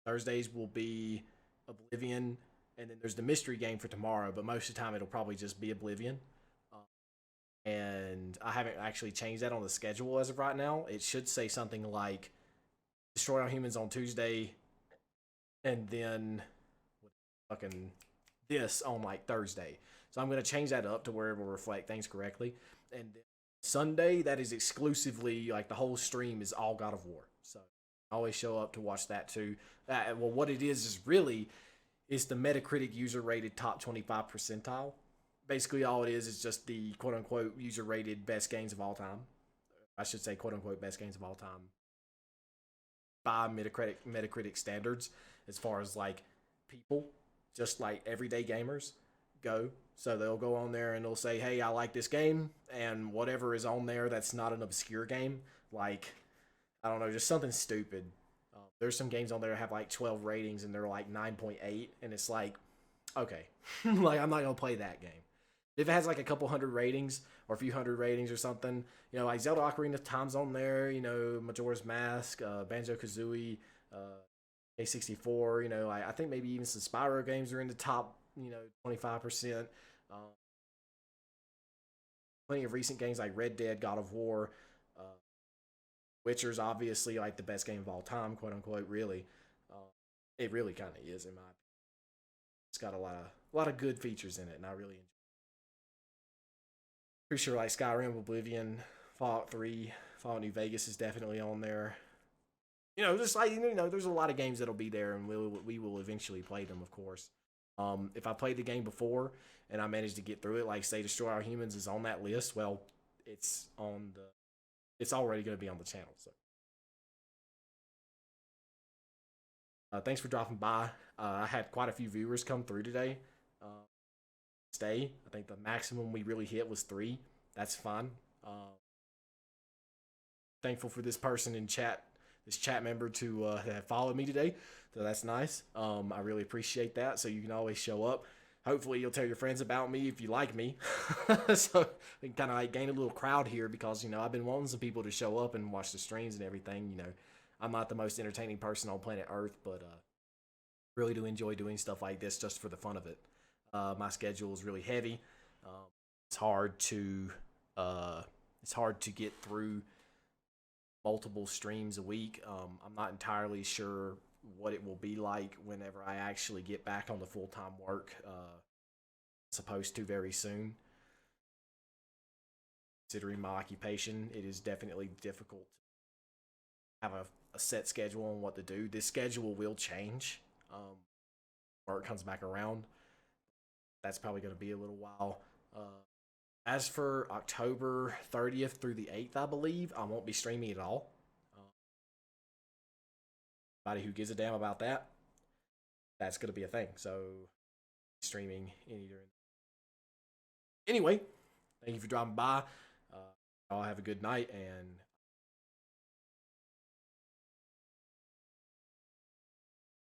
Thursdays will be Oblivion, and then there's the mystery game for tomorrow. But most of the time, it'll probably just be Oblivion. And I haven't actually changed that on the schedule as of right now. It should say something like Destroy All Humans on Tuesday, and then fucking this on like Thursday. So I'm gonna change that up to where it will reflect things correctly. And then Sunday, that is exclusively like the whole stream is all God of War. So I always show up to watch that too. Well, what it is really is the Metacritic user rated top 25 percentile. Basically, all it is just the quote unquote user rated best games of all time. I should say quote unquote best games of all time by Metacritic standards as far as like people, just like everyday gamers go. So they'll go on there and they'll say, "Hey, I like this game," and whatever is on there that's not an obscure game, like I don't know, just something stupid. There's some games on there that have like 12 ratings and they're like 9.8, and it's like, okay, like I'm not gonna play that game. If it has like a couple hundred ratings or a few hundred ratings or something, like Zelda Ocarina of Time's on there, Majora's Mask, Banjo Kazooie, A64, I think maybe even some Spyro games are in the top, 25%. Um, Plenty of recent games like Red Dead, God of War, uh, Witcher's obviously like the best game of all time, quote unquote. Really, uh, it really kind of is in my opinion. It's got a lot of good features in it, and I really enjoy. Pretty sure like Skyrim, Oblivion, Fallout 3, Fallout New Vegas is definitely on there. Just like there's a lot of games that'll be there, and we will eventually play them, of course. If I played the game before and I managed to get through it, like say Destroy Our Humans is on that list, well, it's on the it's already going to be on the channel. So thanks for dropping by. I had quite a few viewers come through today. Uh, Stay. I think the maximum we really hit was 3. That's fine. Thankful for this person in chat, this chat member to have followed me today. So that's nice. I really appreciate that. So you can always show up. Hopefully you'll tell your friends about me if you like me. So we can kind of like gain a little crowd here because I've been wanting some people to show up and watch the streams and everything. I'm not the most entertaining person on planet Earth, but Really do enjoy doing stuff like this just for the fun of it. My schedule is really heavy. Um, it's hard to uh, it's hard to get through multiple streams a week. I'm not entirely sure what it will be like whenever I actually get back on the full time work. Supposed to very soon. Considering my occupation, it is definitely difficult to have a set schedule on what to do. This schedule will change. Work comes back around. That's probably going to be a little while. As for October 30th through the 8th, I believe, I won't be streaming at all. Anybody who gives a damn about that, that's going to be a thing. So, streaming any during. Anyway, thank you for dropping by. Y'all have a good night, and